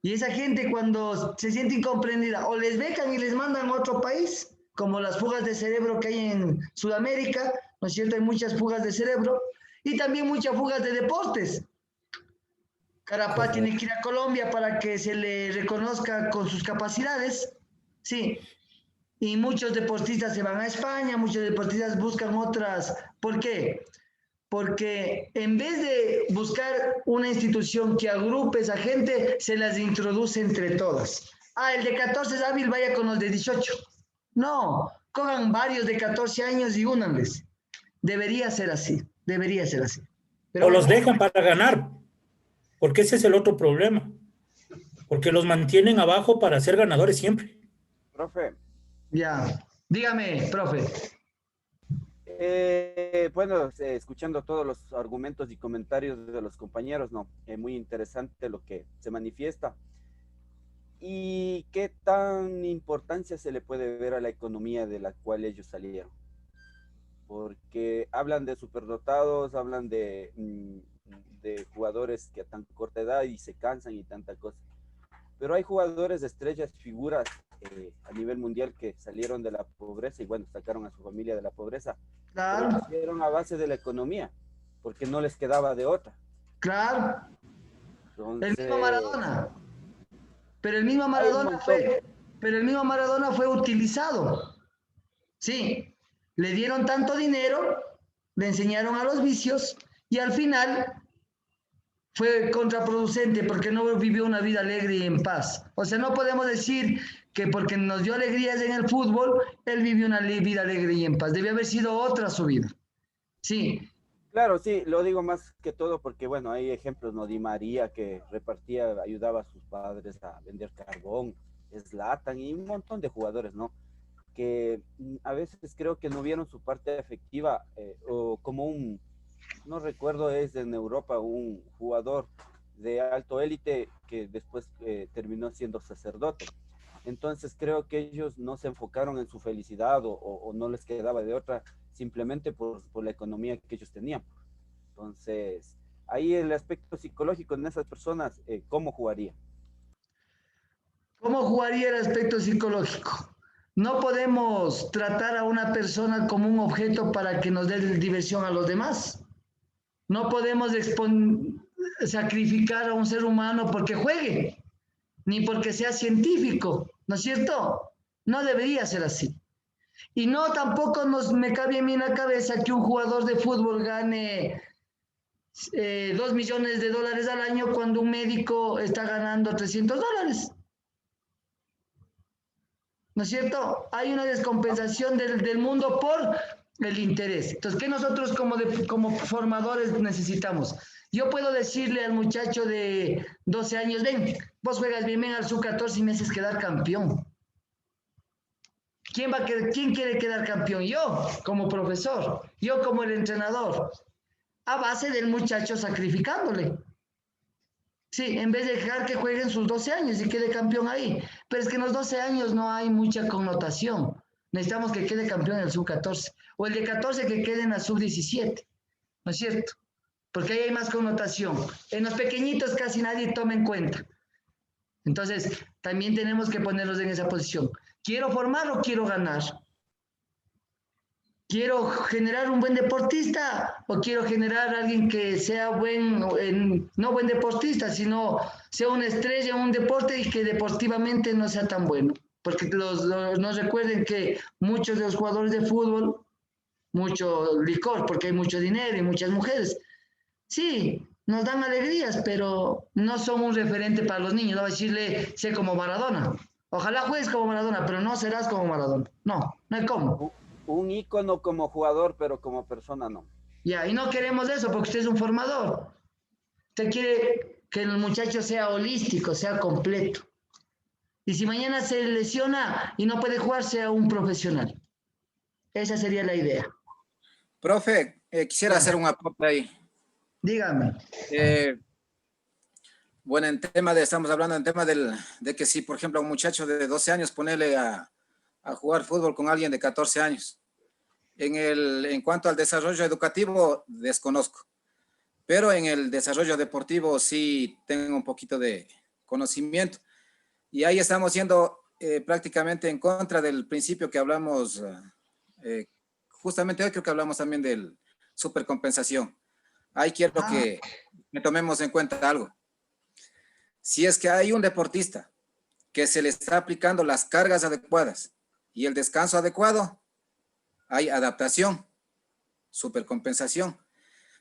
Y esa gente, cuando se siente incomprendida, o les becan y les mandan a otro país, como las fugas de cerebro que hay en Sudamérica, ¿no es cierto? Hay muchas fugas de cerebro, y también muchas fugas de deportes. Carapaz tiene que ir a Colombia para que se le reconozca con sus capacidades, sí. Y muchos deportistas se van a España, muchos deportistas buscan otras. ¿Por qué? Porque en vez de buscar una institución que agrupe a esa gente, se las introduce entre todas. El de 14 es hábil, vaya con los de 18. No, cojan varios de 14 años y únanles. Debería ser así, debería ser así. Pero los dejan para ganar, porque ese es el otro problema. Porque los mantienen abajo para ser ganadores siempre. Profe. Ya, dígame, profe. Bueno, escuchando todos los argumentos y comentarios de los compañeros, ¿no? Muy interesante lo que se manifiesta. ¿Y qué tan importancia se le puede ver a la economía de la cual ellos salieron? Porque hablan de superdotados, hablan de jugadores que a tan corta edad y se cansan y tanta cosa. Pero hay jugadores de estrellas, figuras a nivel mundial que salieron de la pobreza y bueno, sacaron a su familia de la pobreza. Claro. Pero lo hicieron a base de la economía, porque no les quedaba de otra. Claro. Entonces, el mismo Maradona. Pero el mismo Maradona fue utilizado. Sí. Le dieron tanto dinero, le enseñaron a los vicios y al final fue contraproducente porque no vivió una vida alegre y en paz. O sea, no podemos decir que porque nos dio alegrías en el fútbol, él vivió una vida alegre y en paz. Debe haber sido otra su vida. Sí. Claro, sí, lo digo más que todo porque, bueno, hay ejemplos, ¿no? Di María, que repartía, ayudaba a sus padres a vender carbón, Zlatan y un montón de jugadores, ¿no? Que a veces creo que no vieron su parte afectiva o como no recuerdo, es en Europa un jugador de alto élite que después terminó siendo sacerdote. Entonces creo que ellos no se enfocaron en su felicidad o no les quedaba de otra, simplemente por la economía que ellos tenían. Entonces, ahí el aspecto psicológico en esas personas, ¿cómo jugaría? ¿Cómo jugaría el aspecto psicológico? No podemos tratar a una persona como un objeto para que nos dé diversión a los demás. No podemos sacrificar a un ser humano porque juegue. ni porque sea científico, ¿no es cierto? No debería ser así. Y no, tampoco me cabe a mí en la cabeza que un jugador de fútbol gane 2 millones de dólares al año cuando un médico está ganando $300. ¿No es cierto? Hay una descompensación del mundo por el interés. Entonces, ¿qué nosotros como formadores necesitamos? Yo puedo decirle al muchacho de 12 años, ven, vos juegas bien, ven al sub-14 y me haces quedar campeón. ¿Quién quiere quedar campeón? Yo, como profesor, yo como el entrenador, a base del muchacho sacrificándole. Sí, en vez de dejar que jueguen sus 12 años y quede campeón ahí. Pero es que en los 12 años no hay mucha connotación. Necesitamos que quede campeón en el sub-14. O el de 14 que quede en la sub-17. ¿No es cierto? Porque ahí hay más connotación. En los pequeñitos casi nadie toma en cuenta. Entonces, también tenemos que ponernos en esa posición. ¿Quiero formar o quiero ganar? ¿Quiero generar un buen deportista o quiero generar a alguien que sea no buen deportista, sino sea una estrella en un deporte y que deportivamente no sea tan bueno? Porque nos recuerden que muchos de los jugadores de fútbol, mucho licor, porque hay mucho dinero y muchas mujeres. Sí, nos dan alegrías, pero no son un referente para los niños. No va a decirle, sé como Maradona. Ojalá juegues como Maradona, pero no serás como Maradona. No hay cómo. Un ícono como jugador, pero como persona no. Ya, y no queremos eso porque usted es un formador. Usted quiere que el muchacho sea holístico, sea completo. Y si mañana se lesiona y no puede jugar, sea un profesional. Esa sería la idea. Profe, quisiera hacer un aporte ahí. Dígame. Bueno, estamos hablando en tema de que si, por ejemplo, a un muchacho de 12 años ponerle a jugar fútbol con alguien de 14 años. En cuanto al desarrollo educativo, desconozco. Pero en el desarrollo deportivo sí tengo un poquito de conocimiento. Y ahí estamos yendo prácticamente en contra del principio que hablamos, justamente hoy creo que hablamos también del supercompensación. Ahí quiero que tomemos en cuenta algo. Si es que hay un deportista que se le está aplicando las cargas adecuadas y el descanso adecuado, hay adaptación, supercompensación.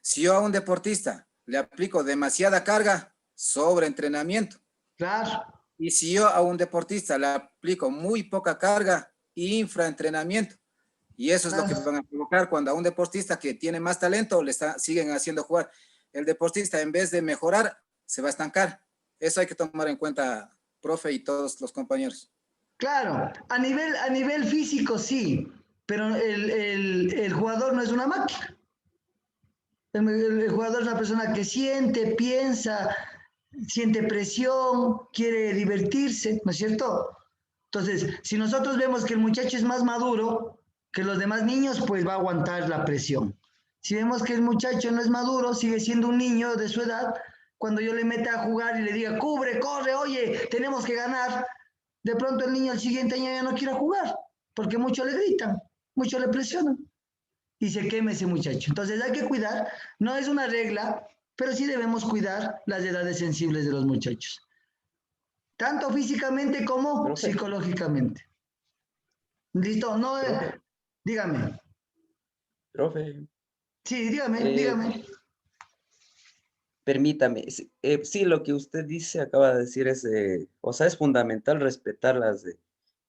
Si yo a un deportista le aplico demasiada carga, sobreentrenamiento. Claro. Y si yo a un deportista le aplico muy poca carga, infraentrenamiento. Y eso es lo que van a provocar cuando a un deportista que tiene más talento siguen haciendo jugar. El deportista, en vez de mejorar, se va a estancar. Eso hay que tomar en cuenta, profe, y todos los compañeros. Claro, a nivel físico sí, pero el jugador no es una máquina. El jugador es una persona que siente, piensa, siente presión, quiere divertirse, ¿no es cierto? Entonces, si nosotros vemos que el muchacho es más maduro que los demás niños, pues va a aguantar la presión. Si vemos que el muchacho no es maduro, sigue siendo un niño de su edad, cuando yo le meta a jugar y le diga, cubre, corre, oye, tenemos que ganar, de pronto el niño el siguiente año ya no quiere jugar, porque mucho le gritan, mucho le presionan, y se quema ese muchacho. Entonces hay que cuidar, no es una regla, pero sí debemos cuidar las edades sensibles de los muchachos, tanto físicamente como psicológicamente. ¿Listo? No, dígame. Profe. Sí, dígame. Permítame, sí, lo que usted dice, acaba de decir es, es fundamental respetar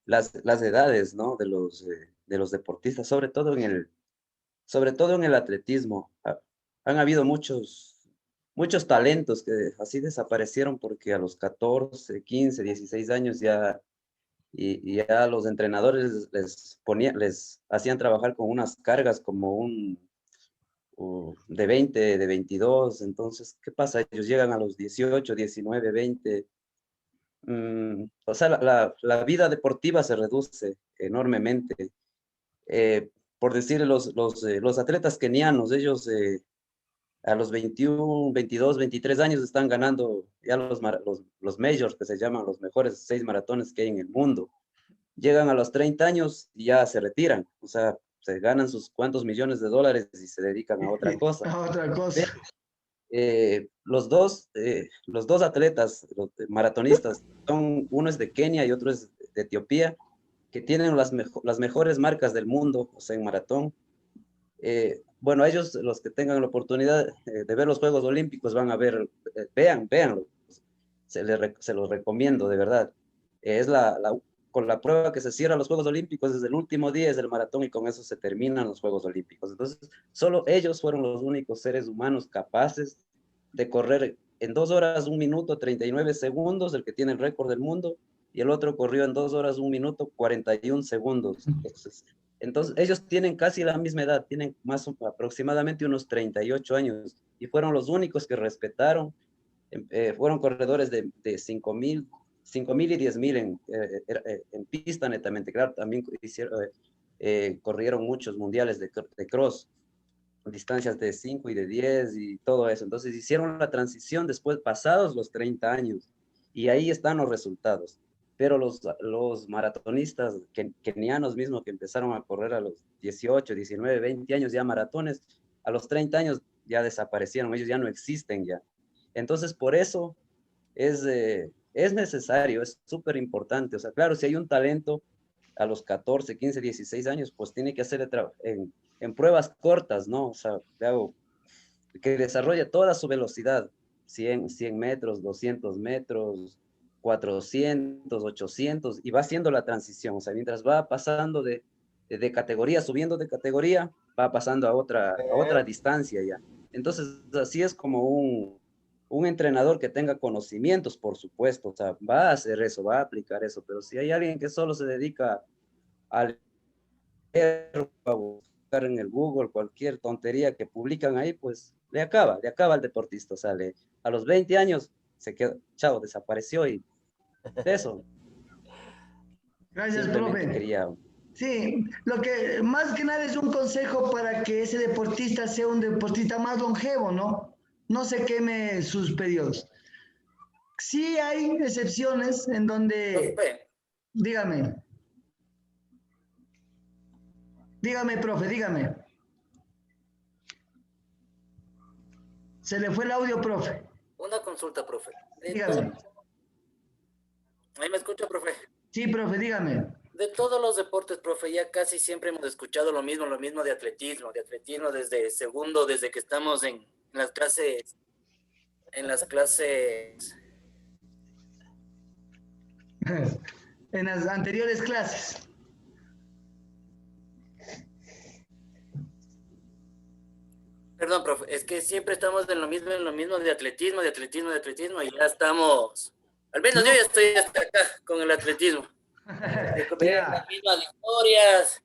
las edades, ¿no? De los deportistas, sobre todo en el atletismo. Han habido muchos talentos que así desaparecieron porque a los 14, 15, 16 años ya los entrenadores les hacían trabajar con unas cargas como de 20, de 22, entonces, ¿qué pasa? Ellos llegan a los 18, 19, 20, la vida deportiva se reduce enormemente. Por decir, los atletas kenianos, ellos a los 21, 22, 23 años están ganando ya los majors, que se llaman los mejores 6 maratones que hay en el mundo. Llegan a los 30 años y ya se retiran, o sea, se ganan sus cuantos millones de dólares y se dedican a otra cosa. A otra cosa. los dos atletas, los maratonistas, uno es de Kenia y otro es de Etiopía, que tienen las mejores marcas del mundo, o sea, en maratón. Bueno, ellos, los que tengan la oportunidad de ver los Juegos Olímpicos, van a ver, véanlo, se los recomiendo, de verdad. Con la prueba que se cierra los Juegos Olímpicos, desde el último día es el maratón y con eso se terminan los Juegos Olímpicos. Entonces, solo ellos fueron los únicos seres humanos capaces de correr en 2 horas, 1 minuto, 39 segundos, el que tiene el récord del mundo, y el otro corrió en 2 horas, 1 minuto, 41 segundos. Entonces, ellos tienen casi la misma edad, tienen aproximadamente unos 38 años, y fueron los únicos que respetaron. Fueron corredores de 5,000 y 10,000 en pista netamente. Claro, también corrieron muchos mundiales de cross, distancias de 5 y de 10 y todo eso. Entonces hicieron la transición después, pasados los 30 años, y ahí están los resultados. Pero los maratonistas kenianos mismos que empezaron a correr a los 18, 19, 20 años ya maratones, a los 30 años ya desaparecieron, ellos ya no existen ya. Entonces, por eso es necesario, es súper importante. O sea, claro, si hay un talento a los 14, 15, 16 años, pues tiene que hacer en pruebas cortas, ¿no? O sea, que desarrolle toda su velocidad, 100 metros, 200 metros, 400, 800, y va haciendo la transición. O sea, mientras va pasando de categoría, subiendo de categoría, va pasando a otra distancia ya. Entonces, así es como un entrenador que tenga conocimientos, por supuesto, o sea, va a hacer eso, va a aplicar eso, pero si hay alguien que solo se dedica a leer, a buscar en el Google cualquier tontería que publican ahí, pues le acaba al deportista, o sea, a los 20 años se quedó, chao, desapareció y eso. Gracias, profe. Sí, lo que más que nada es un consejo para que ese deportista sea un deportista más longevo, ¿no? No se queme sus periodos. Sí hay excepciones en donde... Dígame. Dígame, profe, dígame. Se le fue el audio, profe. Una consulta, profe. Dígame. ¿Ahí me escucha, profe? Sí, profe, dígame. De todos los deportes, profe, ya casi siempre hemos escuchado lo mismo de atletismo desde segundo, desde que estamos en las clases, en las anteriores clases. Perdón, profe, es que siempre estamos en lo mismo de atletismo, y ya estamos, al menos yo ya estoy hasta acá con el atletismo. De ver las mismas historias,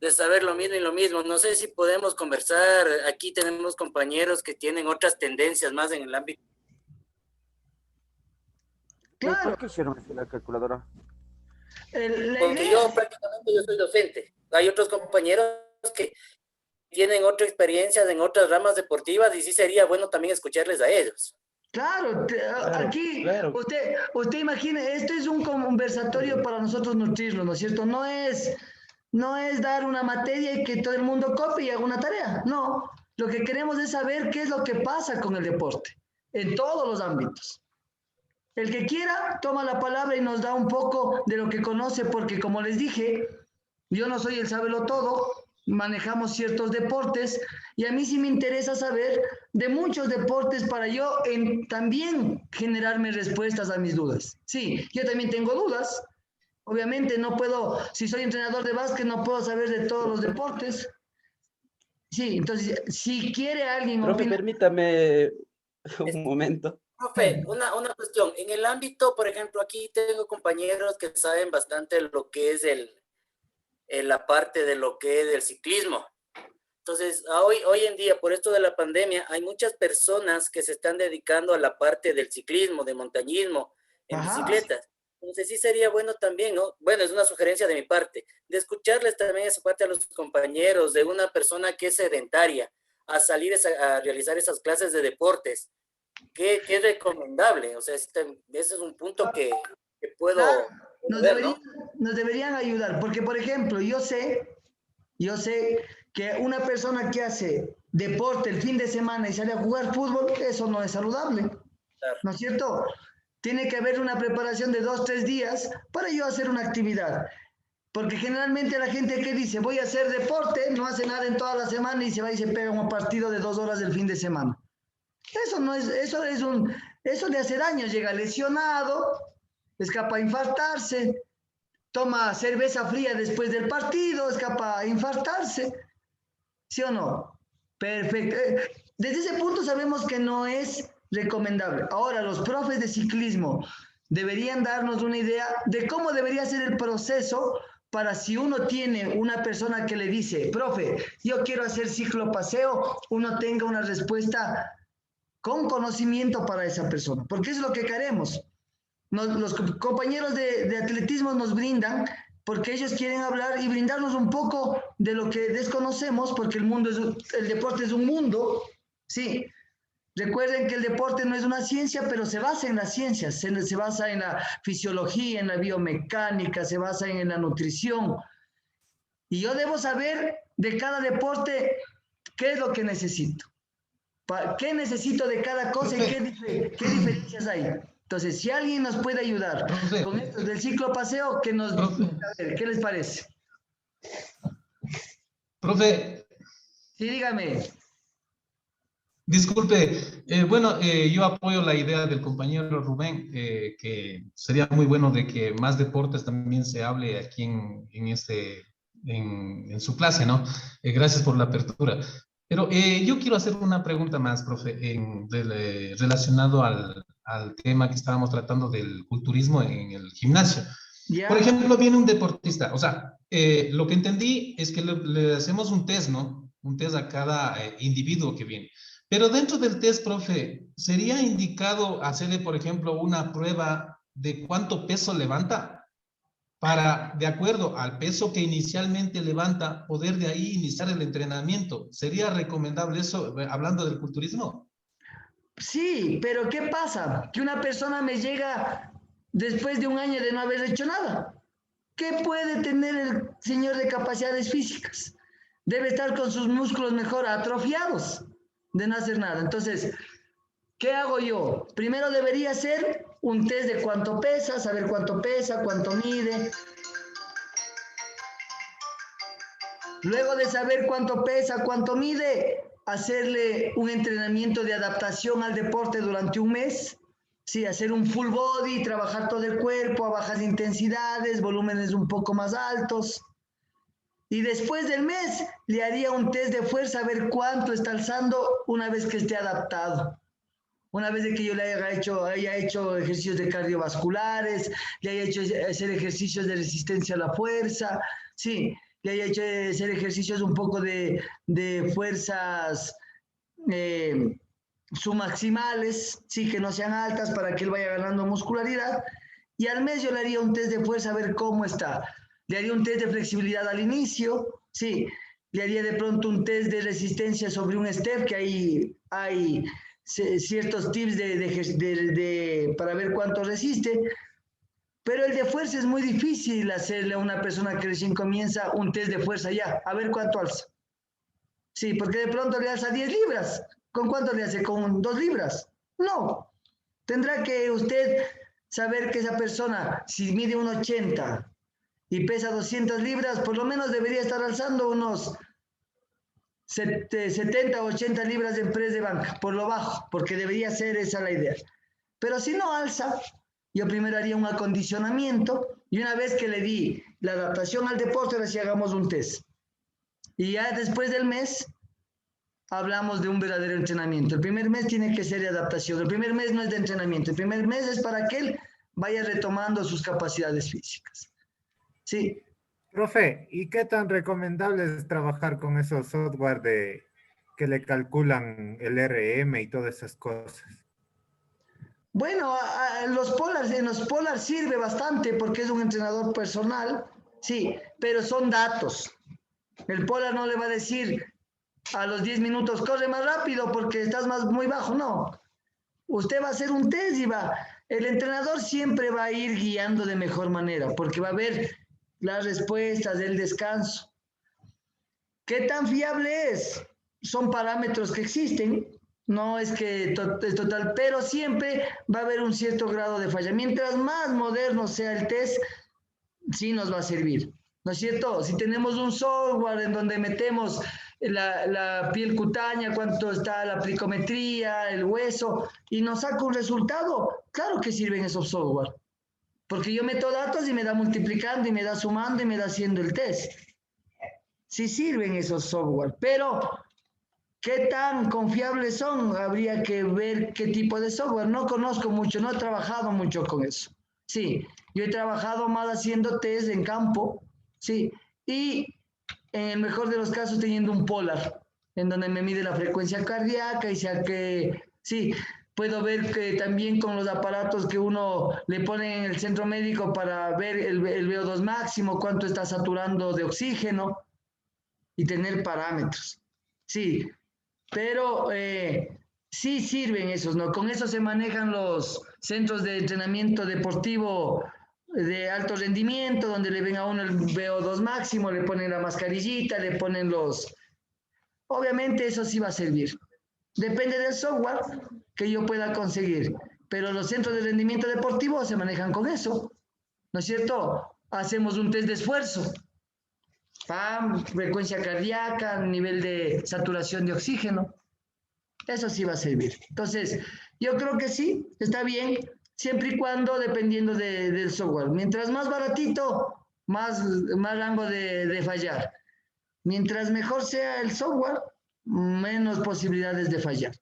de saber lo mismo. No sé si podemos conversar. Aquí tenemos compañeros que tienen otras tendencias más en el ámbito. Claro. ¿Por qué hicieron la calculadora? Porque yo soy docente. Hay otros compañeros que tienen otra experiencia en otras ramas deportivas y sí sería bueno también escucharles a ellos. Claro, aquí claro. Usted imagine, esto es un conversatorio para nosotros nutrirnos, ¿no es cierto? No es dar una materia y que todo el mundo copie y haga una tarea. No, lo que queremos es saber qué es lo que pasa con el deporte, en todos los ámbitos. El que quiera toma la palabra y nos da un poco de lo que conoce, porque como les dije, yo no soy el sabelotodo, manejamos ciertos deportes y a mí sí me interesa saber de muchos deportes para yo también generarme respuestas a mis dudas. Sí, yo también tengo dudas. Obviamente no puedo, si soy entrenador de básquet, no puedo saber de todos los deportes. Sí, entonces, si quiere alguien... Profe, permítame un momento. Profe, una cuestión. En el ámbito, por ejemplo, aquí tengo compañeros que saben bastante lo que es la parte de lo que es el ciclismo. Entonces, hoy en día, por esto de la pandemia, hay muchas personas que se están dedicando a la parte del ciclismo, de montañismo, en bicicletas. Entonces, sí sería bueno también, ¿no? Bueno, es una sugerencia de mi parte, de escucharles también esa parte a los compañeros, de una persona que es sedentaria, a salir a realizar esas clases de deportes. ¿Qué es recomendable? O sea, ese es un punto que puedo... Nos deberían ayudar, porque por ejemplo, yo sé que una persona que hace deporte el fin de semana y sale a jugar fútbol, eso no es saludable, ¿no es cierto? Tiene que haber una preparación de 2, 3 días para yo hacer una actividad. Porque generalmente la gente que dice, voy a hacer deporte, no hace nada en toda la semana y se va y se pega un partido de 2 horas del fin de semana. Eso no es, eso le hace daño, llega lesionado, es capaz de infartarse, toma cerveza fría después del partido, es capaz de infartarse, ¿sí o no? Perfecto. Desde ese punto sabemos que no es recomendable. Ahora, los profes de ciclismo deberían darnos una idea de cómo debería ser el proceso para si uno tiene una persona que le dice, profe, yo quiero hacer ciclopaseo, uno tenga una respuesta con conocimiento para esa persona, porque eso es lo que queremos. Los compañeros de atletismo nos brindan, porque ellos quieren hablar y brindarnos un poco de lo que desconocemos, porque el deporte es un mundo, sí. Recuerden que el deporte no es una ciencia, pero se basa en las ciencias, se basa en la fisiología, en la biomecánica, se basa en la nutrición. Y yo debo saber de cada deporte qué es lo que necesito. ¿Qué necesito de cada cosa y qué diferencias hay? Entonces, si alguien nos puede ayudar con esto del ciclopaseo, que nos... A ver, ¿qué les parece? Profe. Sí, dígame. Disculpe, yo apoyo la idea del compañero Rubén, que sería muy bueno de que más deportes también se hable aquí en su clase, ¿no? Gracias por la apertura. Pero yo quiero hacer una pregunta más, profe, relacionado al tema que estábamos tratando del culturismo en el gimnasio. Yeah. Por ejemplo, viene un deportista, o sea, lo que entendí es que le hacemos un test, ¿no? Un test a cada individuo que viene. Pero dentro del test, profe, ¿sería indicado hacerle, por ejemplo, una prueba de cuánto peso levanta? Para, de acuerdo al peso que inicialmente levanta, poder de ahí iniciar el entrenamiento. ¿Sería recomendable eso, hablando del culturismo? Sí, pero ¿qué pasa? Que una persona me llega después de un año de no haber hecho nada. ¿Qué puede tener el señor de capacidades físicas? Debe estar con sus músculos mejor atrofiados de no hacer nada. Entonces, ¿qué hago yo? Primero debería hacer un test de cuánto pesa, saber cuánto pesa, cuánto mide. Luego de saber cuánto pesa, cuánto mide, hacerle un entrenamiento de adaptación al deporte durante un mes. Sí, hacer un full body, trabajar todo el cuerpo a bajas intensidades, volúmenes un poco más altos. Y después del mes le haría un test de fuerza a ver cuánto está alzando una vez que esté adaptado. Una vez de que yo le haya hecho ejercicios de cardiovasculares, le haya hecho hacer ejercicios de resistencia a la fuerza, sí, le haya hecho hacer ejercicios un poco de fuerzas submaximales, sí, que no sean altas para que él vaya ganando muscularidad. Y al mes yo le haría un test de fuerza a ver cómo está. Le haría un test de flexibilidad al inicio, sí. Le haría de pronto un test de resistencia sobre un step, que ahí hay ciertos tips para ver cuánto resiste. Pero el de fuerza es muy difícil hacerle a una persona que recién comienza un test de fuerza ya, a ver cuánto alza. Sí, porque de pronto le alza 10 libras. ¿Con cuánto le hace? ¿Con 2 libras? No. Tendrá que usted saber que esa persona, si mide 1,80 y pesa 200 libras, por lo menos debería estar alzando unos 70 o 80 libras en press de banca, por lo bajo, porque debería ser esa la idea. Pero si no alza, yo primero haría un acondicionamiento y una vez que le di la adaptación al deporte, ahora sí hagamos un test. Y ya después del mes, hablamos de un verdadero entrenamiento. El primer mes tiene que ser de adaptación. El primer mes no es de entrenamiento. El primer mes es para que él vaya retomando sus capacidades físicas. Sí. Profe, ¿y qué tan recomendable es trabajar con esos software que le calculan el RM y todas esas cosas? Bueno, en los Polar sirve bastante porque es un entrenador personal, sí, pero son datos. El Polar no le va a decir a los 10 minutos, corre más rápido porque estás muy bajo, no. Usted va a hacer un test y el entrenador siempre va a ir guiando de mejor manera porque va a ver las respuestas del descanso. ¿Qué tan fiable es? son parámetros que existen, no es que es total, pero siempre va a haber un cierto grado de falla. Mientras más moderno sea el test, sí nos va a servir, ¿no es cierto? Si tenemos un software en donde metemos la piel cutánea, cuánto está la plicometría, el hueso, y nos saca un resultado, claro que sirven esos software, porque yo meto datos y me da multiplicando, y me da sumando, y me da haciendo el test. Sí sirven esos software, pero ¿qué tan confiables son? Habría que ver qué tipo de software. No conozco mucho, no he trabajado mucho con eso. Sí, yo he trabajado más haciendo test en campo, sí, y en el mejor de los casos teniendo un Polar, en donde me mide la frecuencia cardíaca y sea que, sí, puedo ver que también con los aparatos que uno le pone en el centro médico para ver el VO2 máximo, cuánto está saturando de oxígeno y tener parámetros. Sí, pero sí sirven esos, ¿no? Con eso se manejan los centros de entrenamiento deportivo de alto rendimiento, donde le ven a uno el VO2 máximo, le ponen la mascarillita, le ponen los... Obviamente eso sí va a servir. Depende del software que yo pueda conseguir, pero los centros de rendimiento deportivo se manejan con eso, ¿no es cierto? Hacemos un test de esfuerzo, ¡pam!, frecuencia cardíaca, nivel de saturación de oxígeno. Eso sí va a servir. Entonces, yo creo que sí, está bien, siempre y cuando dependiendo del software. Mientras más baratito, más rango de fallar. Mientras mejor sea el software, menos posibilidades de fallar.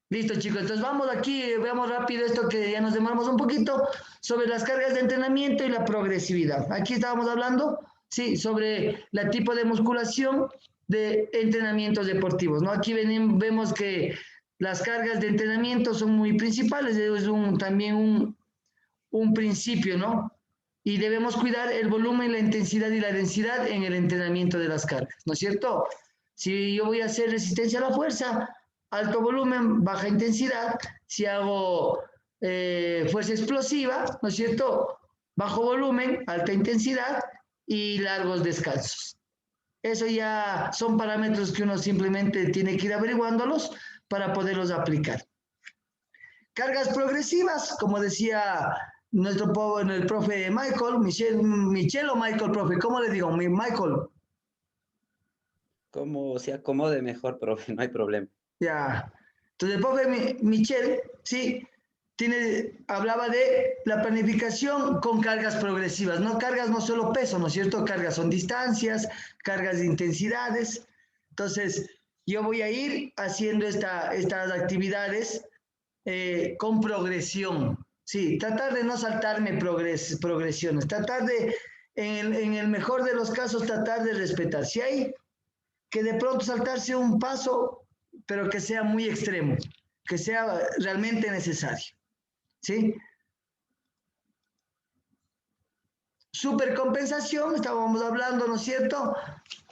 Listo, chicos. Entonces vamos aquí, veamos rápido esto que ya nos demoramos un poquito, sobre las cargas de entrenamiento y la progresividad. Aquí estábamos hablando, sí, sobre el tipo de musculación de entrenamientos deportivos, ¿no? Aquí vemos que las cargas de entrenamiento son muy principales, es también un principio, ¿no? Y debemos cuidar el volumen, la intensidad y la densidad en el entrenamiento de las cargas, ¿no es cierto? Si yo voy a hacer resistencia a la fuerza, alto volumen, baja intensidad. Si hago fuerza explosiva, ¿no es cierto? Bajo volumen, alta intensidad y largos descansos. Eso ya son parámetros que uno simplemente tiene que ir averiguándolos para poderlos aplicar. Cargas progresivas, como decía el profe Michael, Michel o Michael, profe, ¿cómo le digo? Michael. Como se acomode mejor, profe, no hay problema. Ya. Entonces el profe Michel, sí, hablaba de la planificación con cargas progresivas, no cargas, no solo peso, ¿no es cierto? Cargas son distancias, cargas de intensidades. Entonces, yo voy a ir haciendo estas actividades con progresión. Sí, tratar de no saltarme progresiones, tratar de, en el mejor de los casos, tratar de respetar. Si hay que de pronto saltarse un paso, pero que sea muy extremo, que sea realmente necesario. ¿Sí? Supercompensación, estábamos hablando, ¿no es cierto?,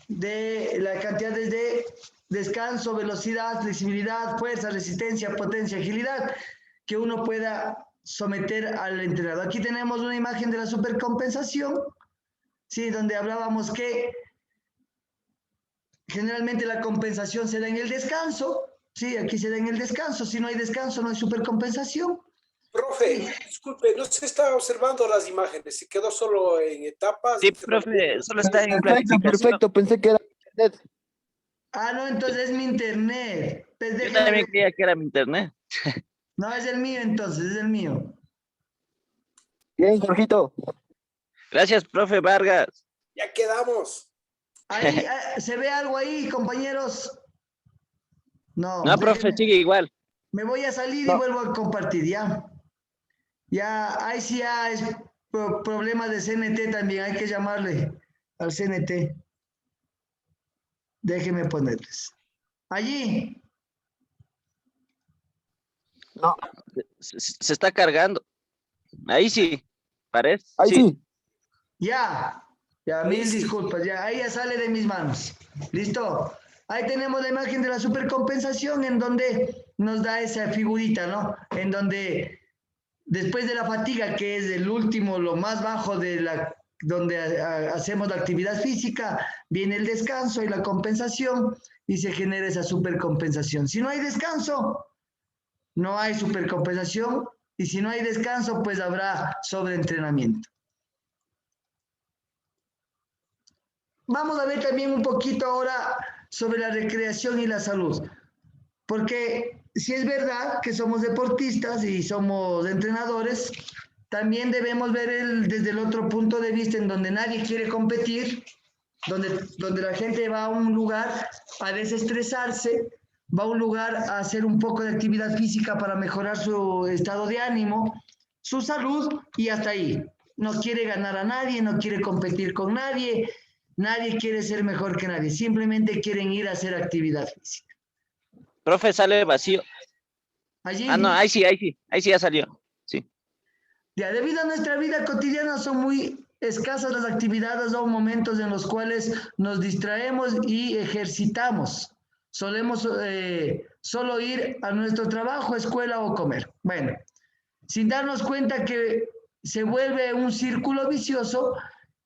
de la cantidad de descanso, velocidad, flexibilidad, fuerza, resistencia, potencia, agilidad que uno pueda someter al entrenador. Aquí tenemos una imagen de la supercompensación, ¿sí?, donde hablábamos que generalmente la compensación se da en el descanso, ¿sí? Aquí se da en el descanso. Si no hay descanso, no hay supercompensación. Profe, disculpe, no se está observando las imágenes, se quedó solo en etapas. Sí, profe, solo está en planificación. Perfecto, pensé que era internet. Ah, no, entonces es mi internet. Pues yo también creía que era mi internet. No, es el mío entonces, es el mío. Bien, Jorgito. Gracias, profe Vargas. Ya quedamos. Ahí, ¿se ve algo ahí, compañeros? No. No, profe, sigue igual. Me voy a salir y vuelvo a compartir, ¿ya? Ya, ahí sí ya es problema de CNT también, hay que llamarle al CNT. Déjenme ponerles. Allí. No. Se está cargando. Ahí sí, parece. Ahí sí. Ya, mil disculpas, ya, ahí ya sale de mis manos. ¿Listo? Ahí tenemos la imagen de la supercompensación en donde nos da esa figurita, ¿no? En donde después de la fatiga, que es el último, lo más bajo de donde hacemos la actividad física, viene el descanso y la compensación y se genera esa supercompensación. Si no hay descanso, no hay supercompensación, y si no hay descanso, pues habrá sobreentrenamiento. Vamos a ver también un poquito ahora sobre la recreación y la salud, porque si es verdad que somos deportistas y somos entrenadores, también debemos ver desde el otro punto de vista en donde nadie quiere competir, donde la gente va a un lugar a desestresarse, va a un lugar a hacer un poco de actividad física para mejorar su estado de ánimo, su salud, y hasta ahí. No quiere ganar a nadie, no quiere competir con nadie, nadie quiere ser mejor que nadie, simplemente quieren ir a hacer actividad física. Profe, sale vacío. Allí. Ah, no, ahí sí ya salió. Sí. Ya, debido a nuestra vida cotidiana son muy escasas las actividades o momentos en los cuales nos distraemos y ejercitamos. Solemos solo ir a nuestro trabajo, escuela o comer. Bueno, sin darnos cuenta que se vuelve un círculo vicioso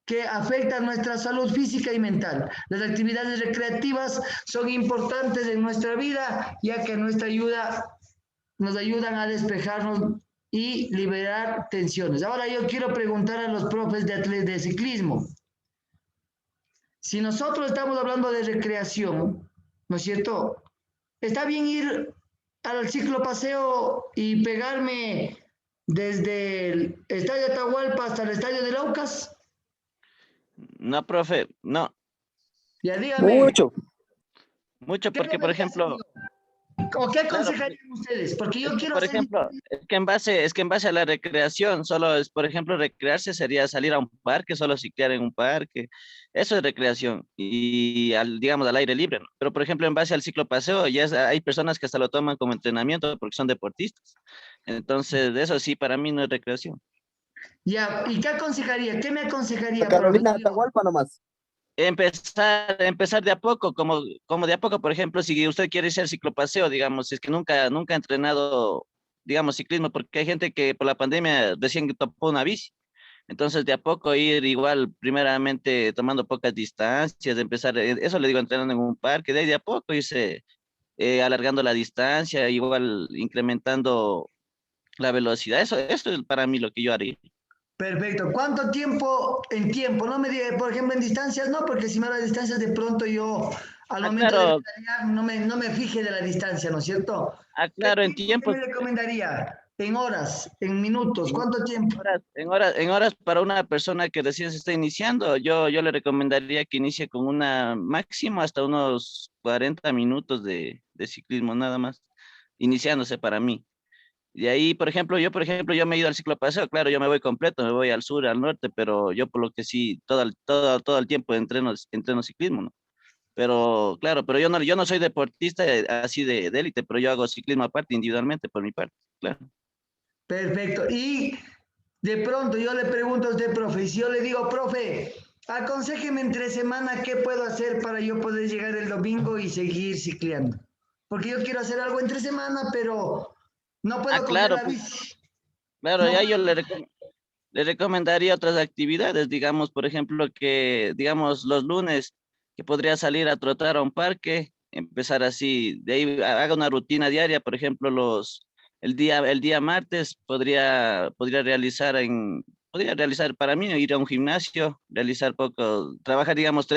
que afecta nuestra salud física y mental. Las actividades recreativas son importantes en nuestra vida, ya que nos ayudan a despejarnos y liberar tensiones. Ahora yo quiero preguntar a los profes de ciclismo. Si nosotros estamos hablando de recreación, ¿no es cierto? ¿Está bien ir al ciclopaseo y pegarme desde el estadio Atahualpa hasta el estadio de Laucas? No, profe, no. Ya dígame. Mucho porque, por ejemplo... ¿O qué aconsejarían ustedes? Porque yo quiero por hacer... ejemplo, es que en base a la recreación, solo es, por ejemplo, recrearse sería salir a un parque, solo ciclar en un parque. Eso es recreación y digamos al aire libre, ¿no? Pero por ejemplo, en base al ciclopaseo, hay personas que hasta lo toman como entrenamiento porque son deportistas. Entonces, eso sí, para mí no es recreación. Ya, ¿y qué aconsejaría? ¿Qué me aconsejaría? Carolina, Atahualpa nomás. Empezar de a poco, como de a poco, por ejemplo, si usted quiere hacer ciclopaseo, digamos, si es que nunca ha entrenado, digamos, ciclismo, porque hay gente que por la pandemia recién topó una bici. Entonces, de a poco ir igual, primeramente tomando pocas distancias, empezar, eso le digo, entrenando en un parque, de ahí de a poco irse alargando la distancia, igual incrementando la velocidad. Eso es para mí lo que yo haría. Perfecto. ¿Cuánto tiempo en tiempo? No me diga, por ejemplo, en distancias, no, porque si me habla de distancias, de pronto yo al momento claro. de pedalear no me fije de la distancia, ¿no es cierto? Claro, en tiempo. ¿Qué me recomendaría? ¿En horas? ¿En minutos? ¿Cuánto tiempo? En horas para una persona que recién se está iniciando, yo le recomendaría que inicie con una máximo hasta unos 40 minutos de ciclismo, nada más, iniciándose para mí. Y ahí, por ejemplo, yo me he ido al ciclopaseo, claro, yo me voy completo, me voy al sur, al norte, pero yo por lo que sí, todo el tiempo entreno ciclismo, ¿no? Pero, claro, pero yo no soy deportista así de élite, pero yo hago ciclismo aparte, individualmente, por mi parte, claro. Perfecto. Y de pronto yo le pregunto a usted, profe, y si yo le digo, profe, aconséjeme entre semana qué puedo hacer para yo poder llegar el domingo y seguir cicleando. Porque yo quiero hacer algo entre semana, pero no puedo coger la bici. Claro, ya yo le recomendaría otras actividades, digamos, por ejemplo, digamos, los lunes, que podría salir a trotar a un parque, empezar así, de ahí haga una rutina diaria, por ejemplo, el día martes podría realizar para mí, ir a un gimnasio, realizar trabajar, digamos,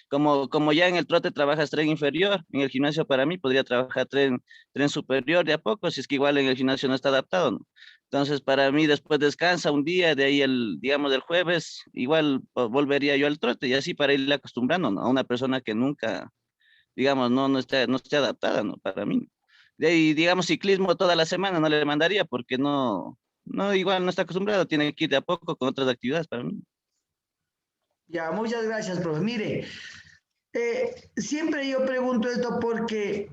como ya en el trote trabajas tren inferior, en el gimnasio para mí podría trabajar tren superior de a poco, si es que igual en el gimnasio no está adaptado, ¿no? Entonces, para mí, después descansa un día, de ahí digamos, el jueves, igual volvería yo al trote, y así para irle acostumbrando, ¿no? A una persona que nunca, digamos, no esté adaptada, ¿no? Para mí. De ahí, digamos, ciclismo toda la semana no le mandaría, porque igual no está acostumbrado, tiene que ir de a poco con otras actividades para mí. Ya, muchas gracias, profe. Mire, siempre yo pregunto esto porque,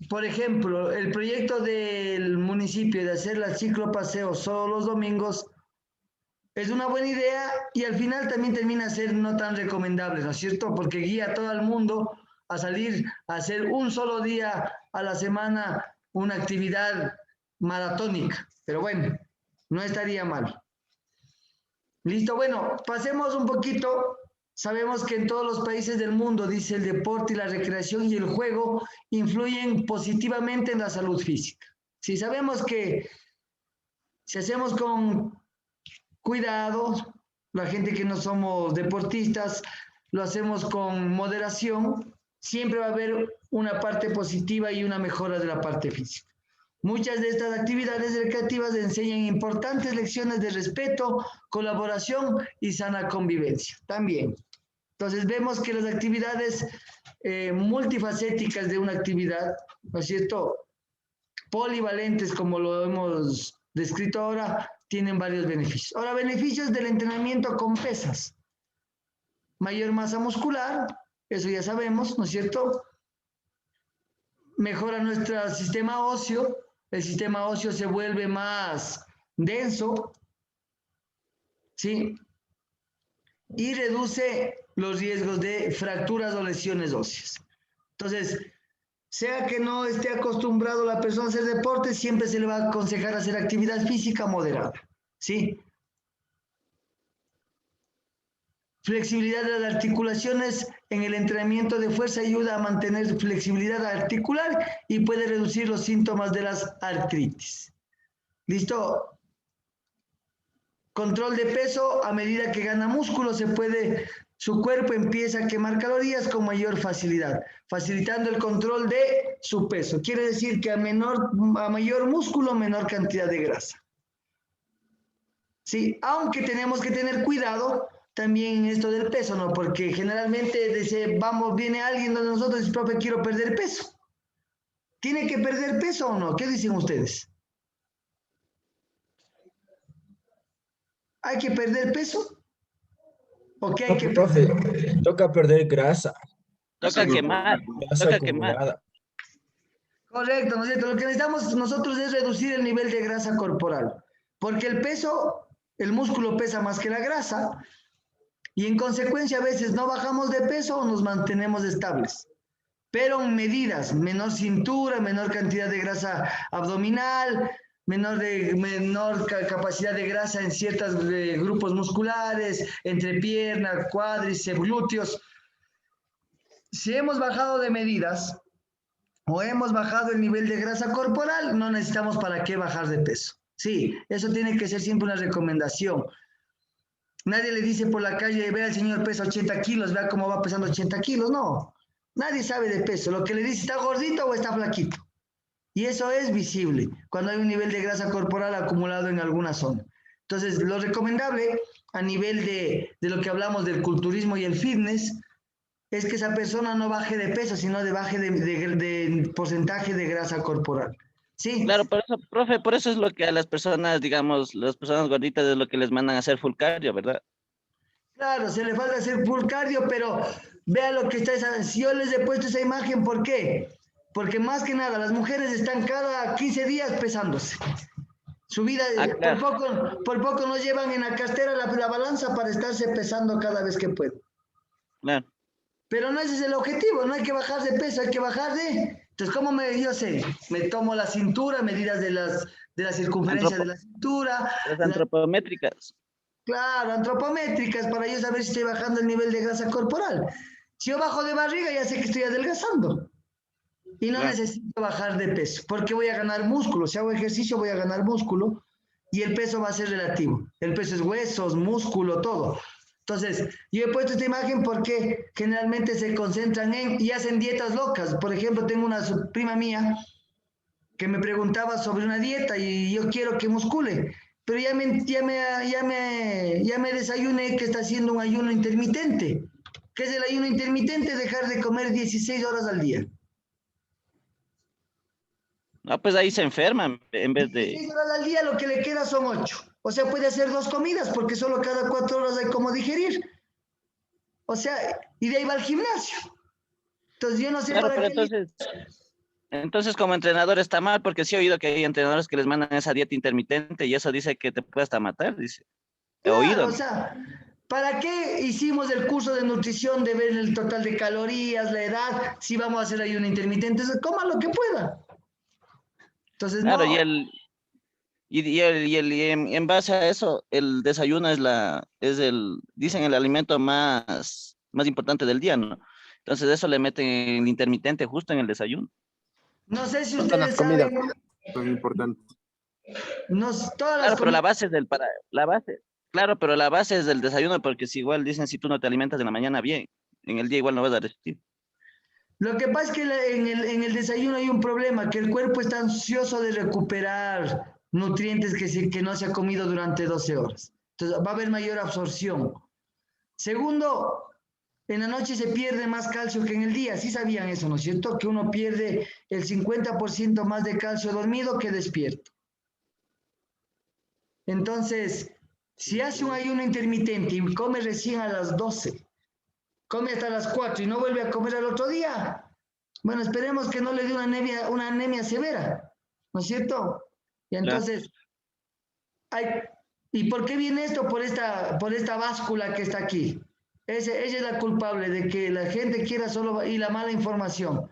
por ejemplo, el proyecto del municipio de hacer la ciclopaseo solo los domingos es una buena idea y al final también termina ser no tan recomendable, ¿no es cierto? Porque guía a todo el mundo a salir a hacer un solo día a la semana una actividad maratónica. Pero bueno, no estaría mal. Listo, bueno, pasemos un poquito. Sabemos que en todos los países del mundo, dice, el deporte y la recreación y el juego influyen positivamente en la salud física. Si sabemos que si hacemos con cuidado, la gente que no somos deportistas, lo hacemos con moderación, siempre va a haber una parte positiva y una mejora de la parte física. Muchas de estas actividades recreativas enseñan importantes lecciones de respeto, colaboración y sana convivencia también. Entonces vemos que las actividades multifacéticas de una actividad, ¿no es cierto?, polivalentes como lo hemos descrito ahora, tienen varios beneficios. Ahora, beneficios del entrenamiento con pesas. Mayor masa muscular, eso ya sabemos, ¿no es cierto? Mejora nuestro sistema óseo, el sistema óseo se vuelve más denso, ¿sí? Y reduce los riesgos de fracturas o lesiones óseas. Entonces, sea que no esté acostumbrado la persona a hacer deporte, siempre se le va a aconsejar hacer actividad física moderada, ¿sí? Flexibilidad de las articulaciones en el entrenamiento de fuerza ayuda a mantener flexibilidad articular y puede reducir los síntomas de las artritis. ¿Listo? Control de peso, a medida que gana músculo, su cuerpo empieza a quemar calorías con mayor facilidad, facilitando el control de su peso. Quiere decir que a mayor músculo, menor cantidad de grasa. Sí, aunque tenemos que tener cuidado también en esto del peso, ¿no? Porque generalmente viene alguien donde nosotros dice, profe, quiero perder peso. ¿Tiene que perder peso o no? ¿Qué dicen ustedes? ¿Hay que perder peso? ¿O qué hay que perder? Profe, toca perder grasa. Toca quemar. Grasa acumulada. Correcto, ¿no es cierto? Lo que necesitamos nosotros es reducir el nivel de grasa corporal. Porque el peso, el músculo pesa más que la grasa. Y en consecuencia a veces no bajamos de peso o nos mantenemos estables. Pero en medidas, menor cintura, menor cantidad de grasa abdominal, menor capacidad de grasa en ciertos grupos musculares, entrepierna, cuádriceps, glúteos. Si hemos bajado de medidas o hemos bajado el nivel de grasa corporal, no necesitamos para qué bajar de peso. Sí, eso tiene que ser siempre una recomendación. Nadie le dice por la calle, vea el señor pesa 80 kilos, vea cómo va pesando 80 kilos. No, nadie sabe de peso. Lo que le dice, ¿está gordito o está flaquito? Y eso es visible cuando hay un nivel de grasa corporal acumulado en alguna zona. Entonces, lo recomendable a nivel de lo que hablamos del culturismo y el fitness es que esa persona no baje de peso, sino baje de porcentaje de grasa corporal. Sí. Claro, por eso, profe, por eso es lo que a las personas, digamos, las personas gorditas es lo que les mandan a hacer full cardio, ¿verdad? Claro, se le falta hacer full cardio, pero vea lo que está, si yo les he puesto esa imagen, ¿por qué? Porque más que nada, las mujeres están cada 15 días pesándose. Su vida, claro. por poco nos llevan en la cartera la balanza para estarse pesando cada vez que pueden. Claro. Pero no ese es el objetivo, no hay que bajar de peso, hay que bajar de... Entonces, ¿cómo yo sé? Me tomo la cintura, medidas de la circunferencia de la cintura. Las antropométricas. Claro, antropométricas, para yo saber si estoy bajando el nivel de grasa corporal. Si yo bajo de barriga, ya sé que estoy adelgazando. Y no necesito bajar de peso, porque voy a ganar músculo. Si hago ejercicio, voy a ganar músculo. Y el peso va a ser relativo. El peso es huesos, músculo, todo. Entonces, yo he puesto esta imagen porque generalmente se concentran y hacen dietas locas. Por ejemplo, tengo una prima mía que me preguntaba sobre una dieta y yo quiero que muscule. Pero ya me desayuné que está haciendo un ayuno intermitente. ¿Qué es el ayuno intermitente? Dejar de comer 16 horas al día. No, pues ahí se enferman en vez de... 16 horas al día, lo que le queda son 8. O sea, puede hacer 2 comidas porque solo cada 4 horas hay como digerir. O sea, y de ahí va al gimnasio. Entonces yo no sé claro, para pero qué... Entonces como entrenador está mal, porque sí he oído que hay entrenadores que les mandan esa dieta intermitente y eso dice que te puede hasta matar, dice. He oído. O sea, ¿para qué hicimos el curso de nutrición de ver el total de calorías, la edad, si vamos a hacer ayuno intermitente? Entonces, coma lo que pueda. Entonces, claro, no. En base a eso, el desayuno dicen el alimento más importante del día, ¿no? Entonces eso le meten el intermitente justo en el desayuno. No sé si Todas las ustedes comidas saben, son importantes. todas las Claro, pero la comidas, base claro, pero la base es del desayuno, porque si igual dicen, si tú no te alimentas en la mañana bien, en el día igual no vas a resistir. lo que pasa es que en el desayuno hay un problema, que el cuerpo está ansioso de recuperar nutrientes que no se ha comido durante 12 horas. Entonces va a haber mayor absorción. Segundo, en la noche se pierde más calcio que en el día. Sí sabían eso, ¿no es cierto? Que uno pierde el 50% más de calcio dormido que despierto. Entonces, si hace un ayuno intermitente y come recién a las 12, come hasta las 4 y no vuelve a comer al otro día, bueno, esperemos que no le dé una anemia severa, ¿no es cierto? Y entonces, ¿y por qué viene esto? Por esta báscula que está aquí. Ella es la culpable de que la gente quiera solo y la mala información.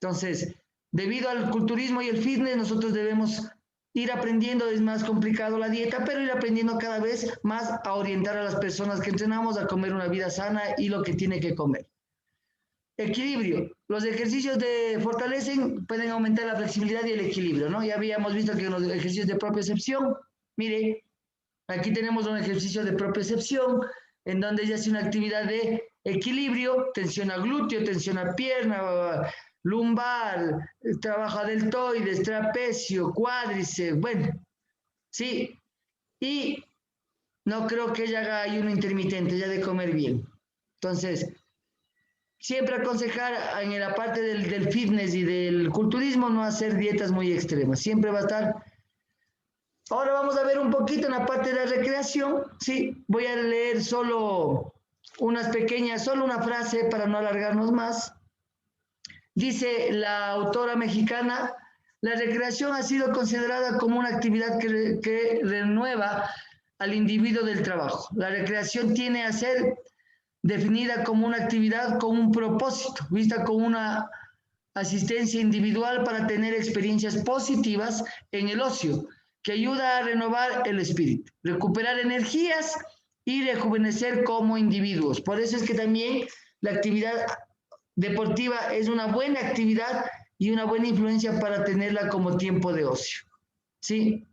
Entonces, debido al culturismo y el fitness, nosotros debemos ir aprendiendo. Es más complicado la dieta, pero ir aprendiendo cada vez más a orientar a las personas que entrenamos a comer una vida sana y lo que tiene que comer. Equilibrio. Los ejercicios fortalecen, pueden aumentar la flexibilidad y el equilibrio, ¿no? Ya habíamos visto que los ejercicios de propiocepción, mire, aquí tenemos un ejercicio de propiocepción, en donde ella hace una actividad de equilibrio, tensiona glúteo, tensiona pierna, lumbar, trabaja deltoides, trapecio, cuádriceps, bueno, sí. Y no creo que ella haga ayuno intermitente, ella de comer bien. Entonces, siempre aconsejar en la parte del fitness y del culturismo no hacer dietas muy extremas, siempre va a estar. Ahora vamos a ver un poquito en la parte de la recreación. Sí, voy a leer solo una frase para no alargarnos más. Dice la autora mexicana: la recreación ha sido considerada como una actividad que renueva al individuo del trabajo. La recreación tiene a ser definida como una actividad con un propósito, vista como una asistencia individual para tener experiencias positivas en el ocio, que ayuda a renovar el espíritu, recuperar energías y rejuvenecer como individuos. Por eso es que también la actividad deportiva es una buena actividad y una buena influencia para tenerla como tiempo de ocio. ¿Sí?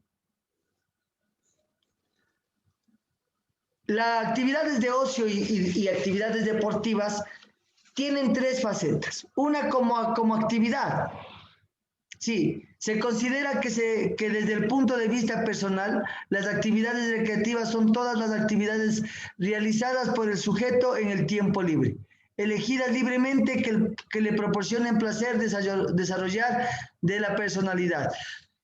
Las actividades de ocio y actividades deportivas tienen tres facetas. Una como actividad. Sí, se considera que desde el punto de vista personal, las actividades recreativas son todas las actividades realizadas por el sujeto en el tiempo libre, elegidas libremente que le proporcionen placer desarrollar de la personalidad.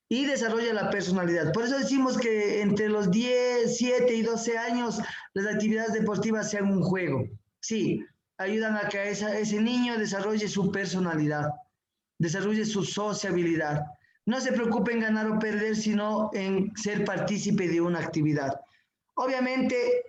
Y desarrolla la personalidad. Por eso decimos que entre los 10, 7 y 12 años las actividades deportivas sean un juego. Sí, ayudan a que ese niño desarrolle su personalidad, desarrolle su sociabilidad. No se preocupe en ganar o perder, sino en ser partícipe de una actividad. Obviamente,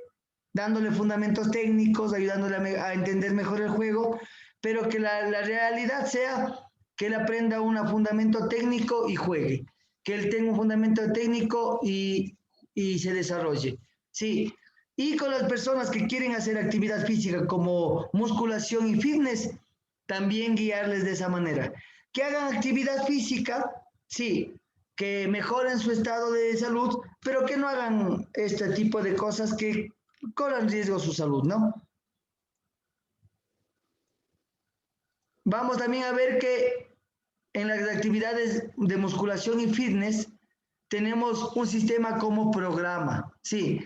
dándole fundamentos técnicos, ayudándole a entender mejor el juego, pero que la realidad sea que él aprenda un fundamento técnico y juegue, que él tenga un fundamento técnico y se desarrolle. Sí. Y con las personas que quieren hacer actividad física como musculación y fitness, también guiarles de esa manera. Que hagan actividad física, sí, que mejoren su estado de salud, pero que no hagan este tipo de cosas que corran riesgo su salud, ¿no? Vamos también a ver que en las actividades de musculación y fitness tenemos un sistema como programa, sí,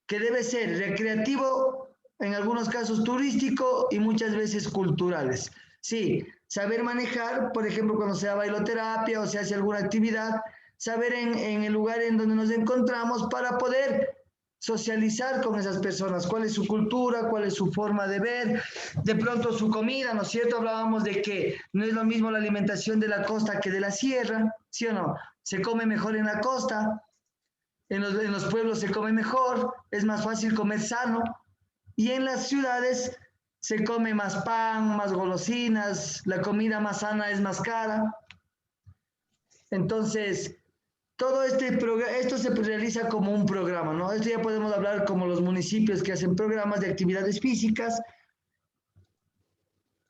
que debe ser recreativo, en algunos casos turístico y muchas veces culturales. Sí, saber manejar, por ejemplo, cuando se da bailoterapia o se hace alguna actividad, saber en el lugar en donde nos encontramos para poder socializar con esas personas, cuál es su cultura, cuál es su forma de ver, de pronto su comida, ¿no es cierto? Hablábamos de que no es lo mismo la alimentación de la costa que de la sierra, ¿sí o no? Se come mejor en la costa, en los pueblos se come mejor, es más fácil comer sano, y en las ciudades se come más pan, más golosinas, la comida más sana es más cara. Entonces, todo esto se realiza como un programa, ¿no? Esto ya podemos hablar como los municipios que hacen programas de actividades físicas.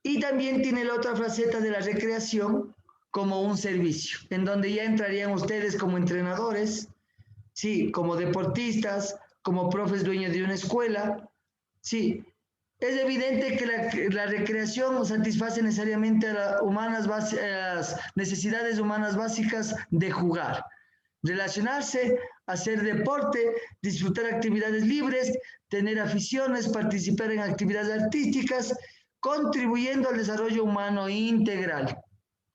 Y también tiene la otra faceta de la recreación como un servicio, en donde ya entrarían ustedes como entrenadores, sí, como deportistas, como profes dueños de una escuela, sí. Es evidente que la recreación satisface necesariamente a las necesidades humanas básicas de jugar, relacionarse, hacer deporte, disfrutar actividades libres, tener aficiones, participar en actividades artísticas, contribuyendo al desarrollo humano integral.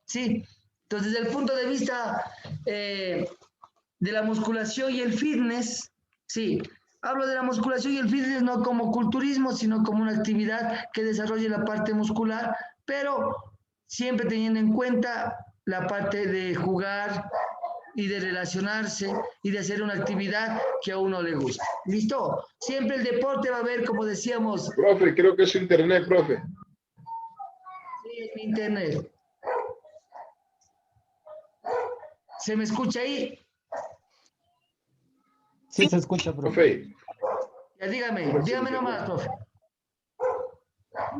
Sí, entonces desde el punto de vista de la musculación y el fitness, sí, hablo de la musculación y el fitness no como culturismo, sino como una actividad que desarrolle la parte muscular, pero siempre teniendo en cuenta la parte de jugar y de relacionarse y de hacer una actividad que a uno le gusta. ¿Listo? Siempre el deporte va a haber, como decíamos... Profe, creo que es su internet, profe. Sí, es mi internet. ¿Se me escucha ahí? Sí, se escucha, profe. Ya dígame nomás, profe.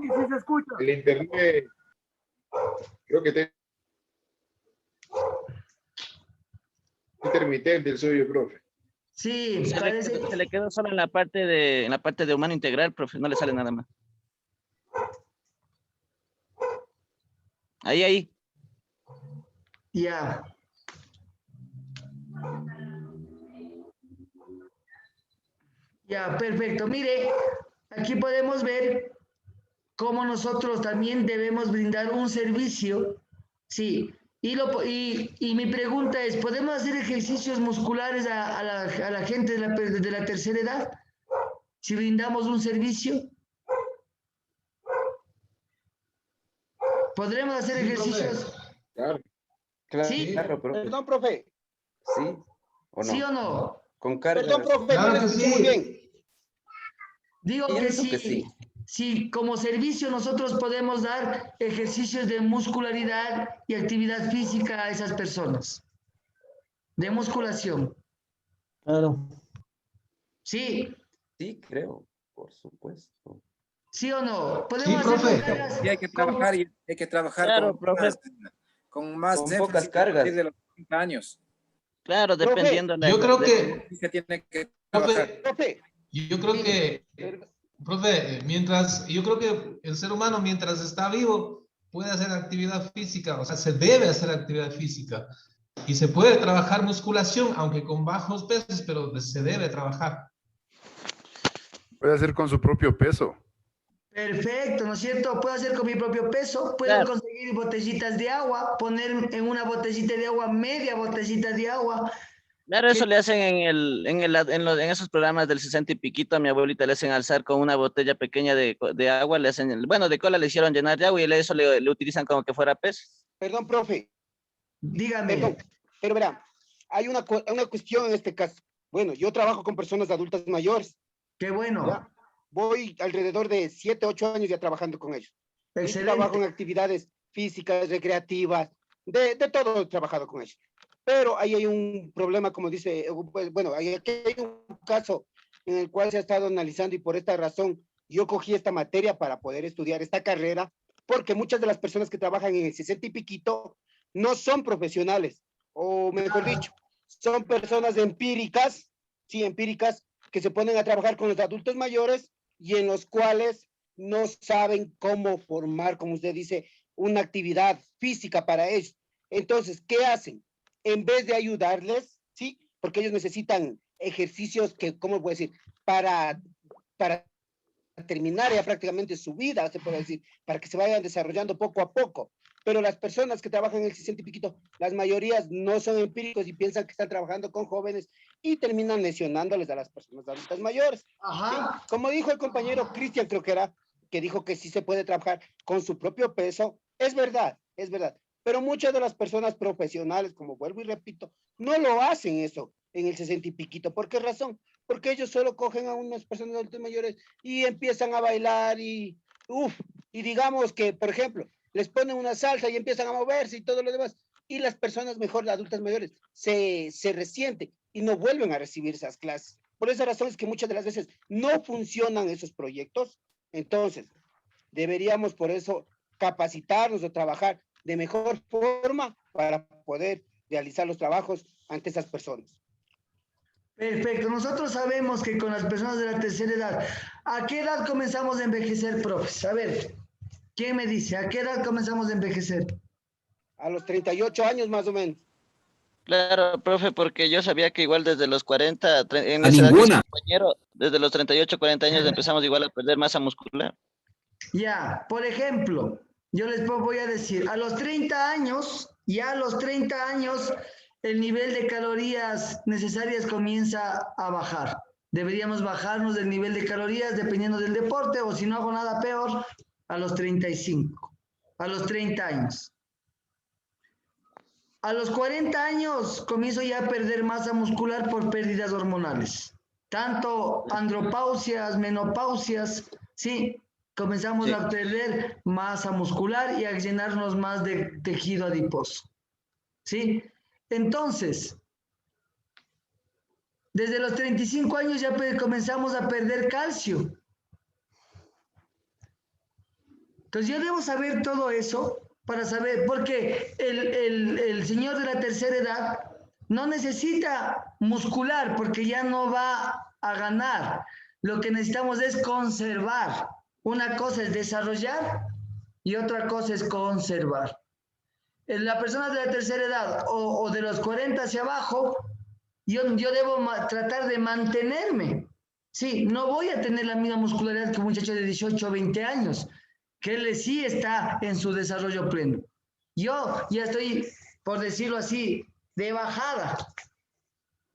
Sí, sí se escucha. El internet, creo que te... intermitente el suyo, profe. Sí, se le quedó solo en la parte de humano integral, profe, no le sale nada más. Ahí. Ya. Ya, perfecto. Mire, aquí podemos ver cómo nosotros también debemos brindar un servicio. Sí. Y mi pregunta es, ¿podemos hacer ejercicios musculares a la gente de la tercera edad? Si brindamos un servicio. ¿Podremos hacer ejercicios? Claro. Sí. Claro, profe. Perdón, profe. Sí. ¿O no? ¿Sí o no? Con cargas. Perdón, profe, Claro no le que escuché sí. muy bien. Digo que Pienso sí, que sí. si como servicio nosotros podemos dar ejercicios de muscularidad y actividad física a esas personas. De musculación. Claro. Sí. Sí, creo, por supuesto. ¿Sí o no? Sí, Podemos hacer profe. cargas Sí, hay que trabajar Claro, profe. con más Con énfasis pocas a cargas. partir de los 30 años. Claro, Profe, dependiendo de Yo creo que, Sí se tiene que trabajar. Profe, yo creo que, profe, yo creo que el ser humano mientras está vivo puede hacer actividad física, o sea, se debe hacer actividad física y se puede trabajar musculación, aunque con bajos pesos, pero se debe trabajar. Puede hacer con su propio peso. Perfecto, ¿no es cierto? Puedo hacer con mi propio peso, puedo Claro. conseguir botellitas de agua, poner en una botellita de agua media botellita de agua. Claro, eso le hacen en esos programas del 60 y piquito, a mi abuelita le hacen alzar con una botella pequeña de agua, le hacen, bueno, de cola le hicieron llenar de agua y eso le utilizan como que fuera pez. perdón, profe. Dígame. Perdón, pero verá, hay una cuestión en este caso. Bueno, yo trabajo con personas adultas mayores. Qué bueno. ¿Ya? Voy alrededor de 7, 8 años ya trabajando con ellos. Y Excelente. trabajo en actividades físicas, recreativas, de todo he trabajado con ellos. Pero ahí hay un problema, como dice, pues, bueno, aquí hay un caso en el cual se ha estado analizando y por esta razón yo cogí esta materia para poder estudiar esta carrera, porque muchas de las personas que trabajan en el 60 y piquito no son profesionales, o mejor dicho, son personas empíricas, sí, empíricas, que se ponen a trabajar con los adultos mayores y en los cuales no saben cómo formar, como usted dice, una actividad física para ellos. Entonces, ¿qué hacen? En vez de ayudarles, ¿sí? Porque ellos necesitan ejercicios que, ¿cómo puedo decir? Para terminar ya prácticamente su vida, se puede decir, para que se vayan desarrollando poco a poco. Pero las personas que trabajan en el 60 y piquito, las mayorías no son empíricos y piensan que están trabajando con jóvenes y terminan lesionándoles a las personas adultas mayores. Ajá. ¿Sí? Como dijo el compañero Cristian, creo que era, que dijo que sí se puede trabajar con su propio peso, es verdad, es verdad. Pero muchas de las personas profesionales, como vuelvo y repito, no lo hacen eso en el 60 y piquito. ¿Por qué razón? Porque ellos solo cogen a unas personas adultas mayores y empiezan a bailar y, y digamos que, por ejemplo, les ponen una salsa y empiezan a moverse y todo lo demás. y las personas mejor, las adultas mayores, se resienten y no vuelven a recibir esas clases. Por esa razón es que muchas de las veces no funcionan esos proyectos. Entonces, deberíamos por eso capacitarnos o trabajar de mejor forma para poder realizar los trabajos ante esas personas. Perfecto. Nosotros sabemos que con las personas de la tercera edad, ¿a qué edad comenzamos a envejecer, profes? A ver, ¿quién me dice? ¿A qué edad comenzamos a envejecer? A los 38 años más o menos. Claro, profe, porque yo sabía que igual desde los 40, en A esa edad que es ninguna. compañero, desde los 38, 40 años empezamos igual a perder masa muscular. Ya, por ejemplo, yo les voy a decir, a los 30 años, ya a los 30 años, el nivel de calorías necesarias comienza a bajar. Deberíamos bajarnos del nivel de calorías dependiendo del deporte, o si no hago nada peor, a los 35, a los 30 años. A los 40 años comienzo ya a perder masa muscular por pérdidas hormonales. Tanto andropausias, menopausias, sí, comenzamos a perder masa muscular y a llenarnos más de tejido adiposo. ¿Sí? Entonces, desde los 35 años ya comenzamos a perder calcio. Entonces yo debo saber todo eso para saber, porque el señor de la tercera edad no necesita muscular porque ya no va a ganar. Lo que necesitamos es conservar. Una cosa es desarrollar y otra cosa es conservar. La persona de la tercera edad o de los 40 hacia abajo, yo debo tratar de mantenerme. Sí, no voy a tener la misma muscularidad que un muchacho de 18 o 20 años, que él sí está en su desarrollo pleno. Yo ya estoy, por decirlo así, de bajada.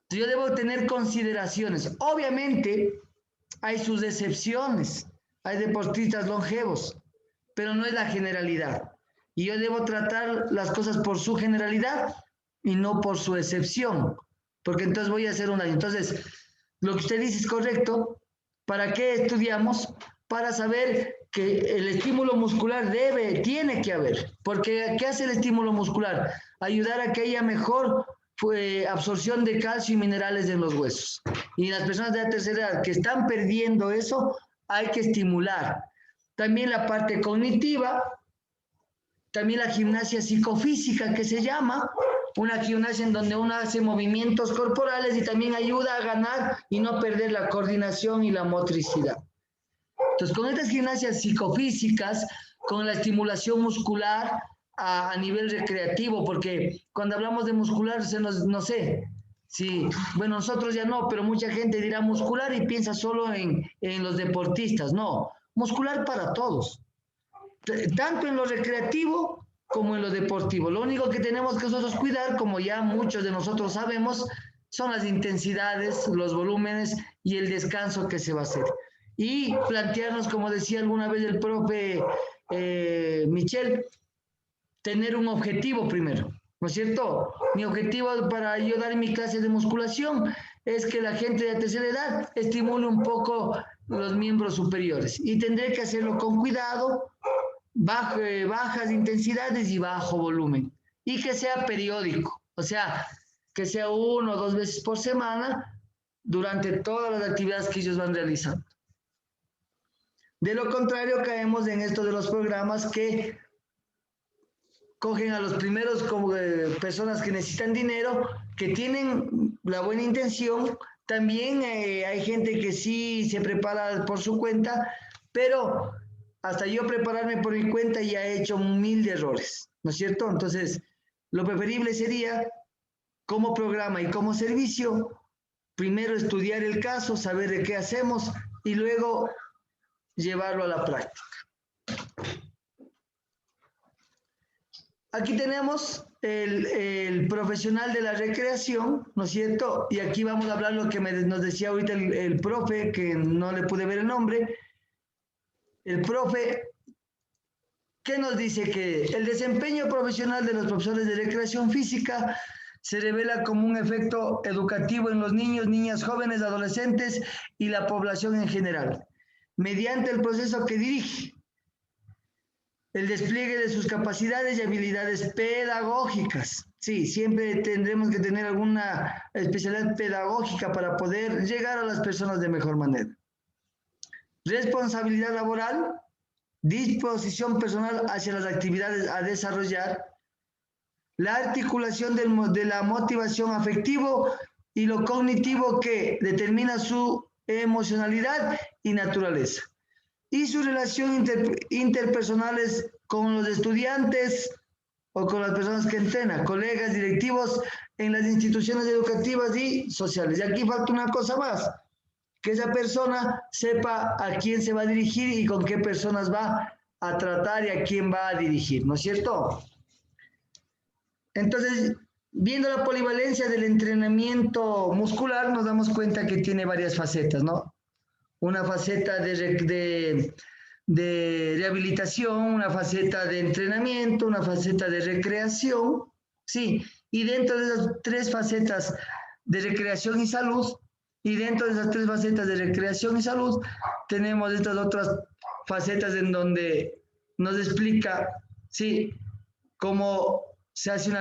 Yo debo tener consideraciones. Obviamente hay sus excepciones, hay deportistas longevos, pero no es la generalidad. Y yo debo tratar las cosas por su generalidad y no por su excepción, porque entonces voy a hacer un daño. Entonces, lo que usted dice es correcto. ¿Para qué estudiamos? Para saber que el estímulo muscular tiene que haber. Porque ¿qué hace el estímulo muscular? Ayudar a que haya mejor absorción de calcio y minerales en los huesos. Y las personas de la tercera edad que están perdiendo eso, hay que estimular. También la parte cognitiva, también la gimnasia psicofísica que se llama, una gimnasia en donde uno hace movimientos corporales y también ayuda a ganar y no perder la coordinación y la motricidad. Entonces, con estas gimnasias psicofísicas, con la estimulación muscular a nivel recreativo, porque cuando hablamos de muscular, no sé, sí, bueno, nosotros ya no, pero mucha gente dirá muscular y piensa solo en los deportistas. No, muscular para todos, tanto en lo recreativo como en lo deportivo. Lo único que tenemos que nosotros cuidar, como ya muchos de nosotros sabemos, son las intensidades, los volúmenes y el descanso que se va a hacer. Y plantearnos, como decía alguna vez el profe Michel, tener un objetivo primero, ¿no es cierto? Mi objetivo para yo dar mi clase de musculación es que la gente de la tercera edad estimule un poco los miembros superiores y tendré que hacerlo con cuidado, bajas intensidades y bajo volumen, y que sea periódico, o sea, que sea 1 o 2 veces por semana durante todas las actividades que ellos van realizando. De lo contrario, caemos en esto de los programas que cogen a los primeros como personas que necesitan dinero, que tienen la buena intención. También hay gente que sí se prepara por su cuenta, pero hasta yo prepararme por mi cuenta ya he hecho 1000 errores, ¿no es cierto? Entonces, lo preferible sería, como programa y como servicio, primero estudiar el caso, saber de qué hacemos y luego llevarlo a la práctica. Aquí tenemos el profesional de la recreación, ¿no es cierto? Y aquí vamos a hablar lo que nos decía ahorita el profe, que no le pude ver el nombre. El profe, ¿qué nos dice? Que el desempeño profesional de los profesores de recreación física se revela como un efecto educativo en los niños, niñas, jóvenes, adolescentes y la población en general, mediante el proceso que dirige. el despliegue de sus capacidades y habilidades pedagógicas. Sí, siempre tendremos que tener alguna especialidad pedagógica para poder llegar a las personas de mejor manera. Responsabilidad laboral, disposición personal hacia las actividades a desarrollar, la articulación de la motivación afectivo y lo cognitivo que determina su emocionalidad y naturaleza, y su relación interpersonales con los estudiantes o con las personas que entrenan, colegas, directivos en las instituciones educativas y sociales. Y aquí falta una cosa más, que esa persona sepa a quién se va a dirigir y con qué personas va a tratar y a quién va a dirigir, ¿no es cierto? Entonces, viendo la polivalencia del entrenamiento muscular, nos damos cuenta que tiene varias facetas, ¿no? Una faceta de rehabilitación, una faceta de entrenamiento, una faceta de recreación, sí, y dentro de esas tres facetas de recreación y salud, tenemos estas otras facetas en donde nos explica, sí, cómo se hace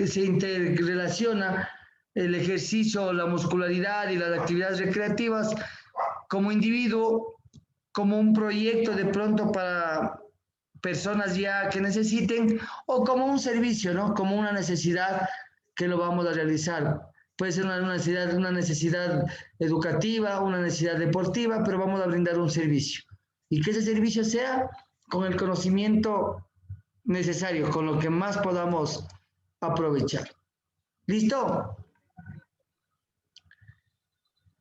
se interrelaciona el ejercicio, la muscularidad y las actividades recreativas como individuo, como un proyecto de pronto para personas ya que necesiten, o como un servicio, ¿no? Como una necesidad que lo vamos a realizar. Puede ser una necesidad educativa, una necesidad deportiva, pero vamos a brindar un servicio. Y que ese servicio sea con el conocimiento necesario, con lo que más podamos aprovechar. ¿Listo?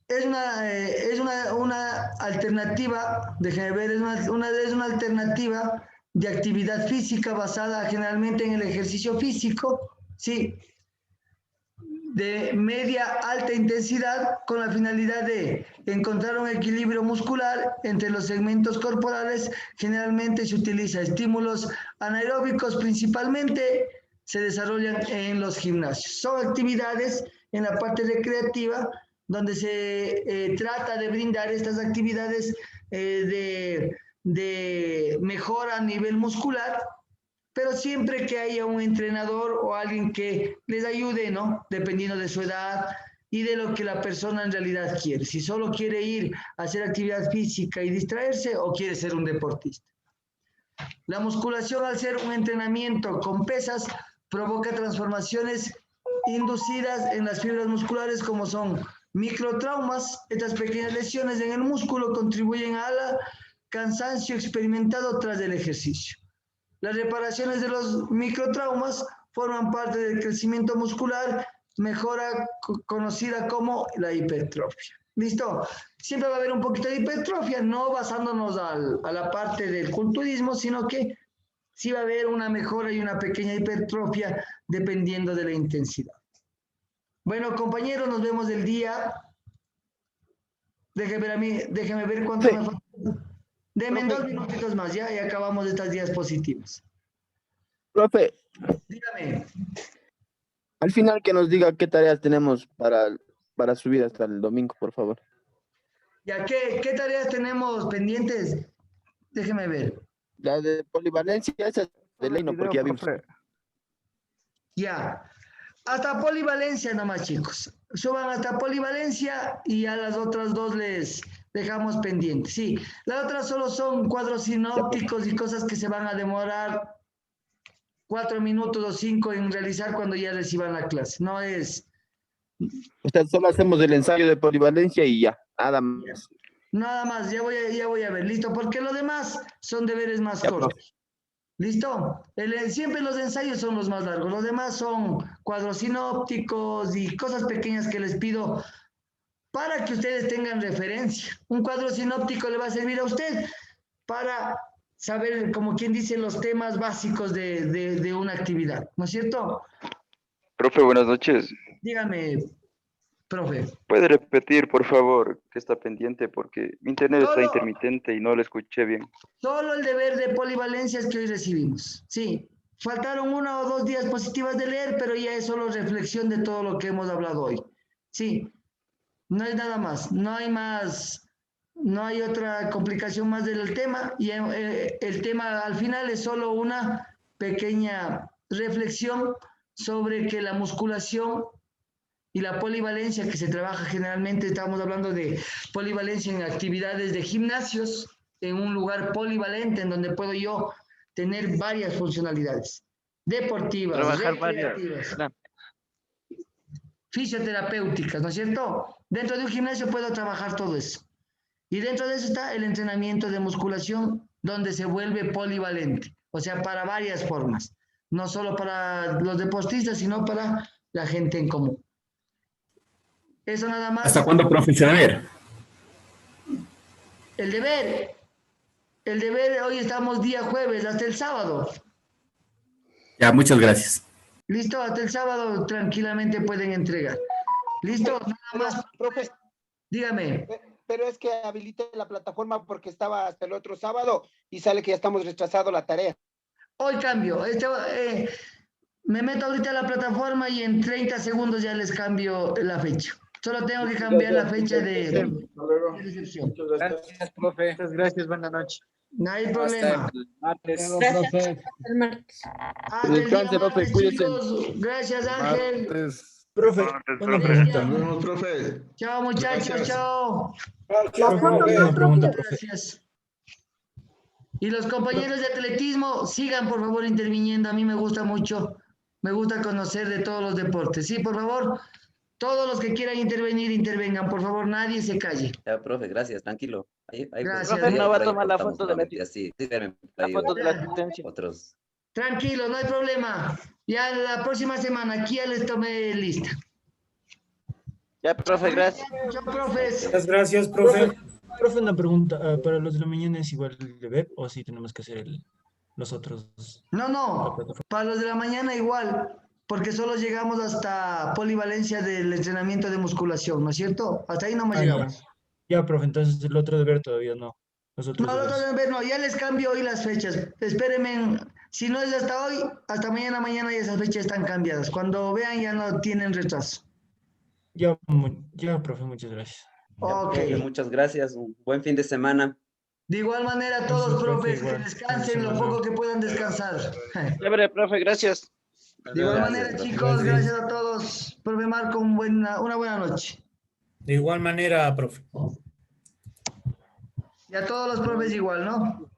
Es una alternativa, déjenme ver, es una alternativa de actividad física basada generalmente en el ejercicio físico, ¿sí? De media alta intensidad con la finalidad de encontrar un equilibrio muscular entre los segmentos corporales. Generalmente se utiliza estímulos anaeróbicos, principalmente se desarrollan en los gimnasios. Son actividades en la parte recreativa donde se trata de brindar estas actividades de mejora a nivel muscular, pero siempre que haya un entrenador o alguien que les ayude, ¿no? Dependiendo de su edad y de lo que la persona en realidad quiere. Si solo quiere ir a hacer actividad física y distraerse o quiere ser un deportista. La musculación, al ser un entrenamiento con pesas, provoca transformaciones inducidas en las fibras musculares como son microtraumas. Estas pequeñas lesiones en el músculo contribuyen al cansancio experimentado tras el ejercicio. Las reparaciones de los microtraumas forman parte del crecimiento muscular, mejora conocida como la hipertrofia. ¿Listo? Siempre va a haber un poquito de hipertrofia, no basándonos a la parte del culturismo, sino que sí va a haber una mejora y una pequeña hipertrofia dependiendo de la intensidad. Bueno, compañeros, nos vemos el día. Déjeme ver cuánto me falta. Denme 2 minutitos más ya y acabamos estas diapositivas. Profe. Dígame. Al final que nos diga qué tareas tenemos para subir hasta el domingo, por favor. Ya, ¿qué tareas tenemos pendientes? Déjeme ver. La de polivalencia, esa de ley no, porque ya vimos. Ya. Hasta polivalencia nomás, chicos. Suban hasta polivalencia y a las otras dos les dejamos pendientes. Sí, las otras solo son cuadros sinópticos y cosas que se van a demorar 4 minutos o 5 en realizar cuando ya reciban la clase. No es... O sea, solo hacemos el ensayo de polivalencia y ya, nada más. Nada más, ya voy a ver, listo, porque lo demás son deberes más cortos. ¿Listo? Siempre los ensayos son los más largos, los demás son cuadros sinópticos y cosas pequeñas que les pido para que ustedes tengan referencia. Un cuadro sinóptico le va a servir a usted para saber, como quien dice, los temas básicos de una actividad, ¿no es cierto? Profe, buenas noches. Dígame, profe. ¿Puede repetir, por favor, que está pendiente? Porque mi internet está intermitente y no lo escuché bien. Solo el deber de polivalencias que hoy recibimos. Sí, faltaron 1 o 2 diapositivas de leer, pero ya es solo reflexión de todo lo que hemos hablado hoy. Sí, no hay nada más, no hay más No hay otra complicación más del tema y el tema al final es solo una pequeña reflexión sobre que la musculación y la polivalencia que se trabaja generalmente, estamos hablando de polivalencia en actividades de gimnasios, en un lugar polivalente en donde puedo yo tener varias funcionalidades deportivas, Trabajar recreativas, varias. fisioterapéuticas, ¿no es cierto? Dentro de un gimnasio puedo trabajar todo eso. Y dentro de eso está el entrenamiento de musculación, donde se vuelve polivalente, o sea, para varias formas, no solo para los deportistas, sino para la gente en común. Eso nada más. ¿Hasta cuándo, profe, se va a ver? El deber, hoy estamos día jueves, hasta el sábado. Ya, muchas gracias. Listo, hasta el sábado tranquilamente pueden entregar. Listo, nada más. Profe, dígame. Pero es que habilité la plataforma porque estaba hasta el otro sábado y sale que ya estamos retrasado la tarea. Hoy cambio. Me meto ahorita a la plataforma y en 30 segundos ya les cambio la fecha. Solo tengo que cambiar la fecha de recepción. Gracias, profe. Muchas gracias, buenas noches. No hay problema. Hasta el martes. Profe. El martes. Hasta el día Descanse, profe, martes, cuídese. chicos. Gracias, Ángel. Profe, una pregunta. Nos vemos, profe. Chao, muchachos, Gracias. chao. Una pregunta, profe. Gracias. Y los compañeros de atletismo, sigan por favor interviniendo. A mí me gusta mucho, me gusta conocer de todos los deportes. Sí, por favor, todos los que quieran intervenir, intervengan. Por favor, nadie se calle. Ya, profe, gracias, tranquilo. Gracias. Profe, no va a tomar la cortamos foto de la, nuevamente, así, espérenme, la ahí foto de la asistencia. otros. Tranquilo, no hay problema. Ya la próxima semana aquí ya les tomé lista. Ya, profe, gracias. Chao, profes. Muchas gracias, profe. Profe, una pregunta. ¿Para los de la mañana es igual de web o sí tenemos que hacer los otros? No, para los de la mañana igual, porque solo llegamos hasta polivalencia del entrenamiento de musculación, ¿no es cierto? Hasta ahí nomás llegamos. Ya, profe, entonces el otro deber todavía no. Nosotros No, no, ya les cambio hoy las fechas. Espérenme, si no es hasta hoy, hasta mañana y esas fechas están cambiadas. Cuando vean ya no tienen retraso. Ya, profe, muchas gracias. Ok. Profe, muchas gracias, un buen fin de semana. De igual manera, todos, profes, que descansen lo poco que puedan descansar. Chévere, profe, gracias. De igual manera, chicos, gracias a todos. Profe Marco, una buena noche. De igual manera, profe. Y a todos los profes igual, ¿no?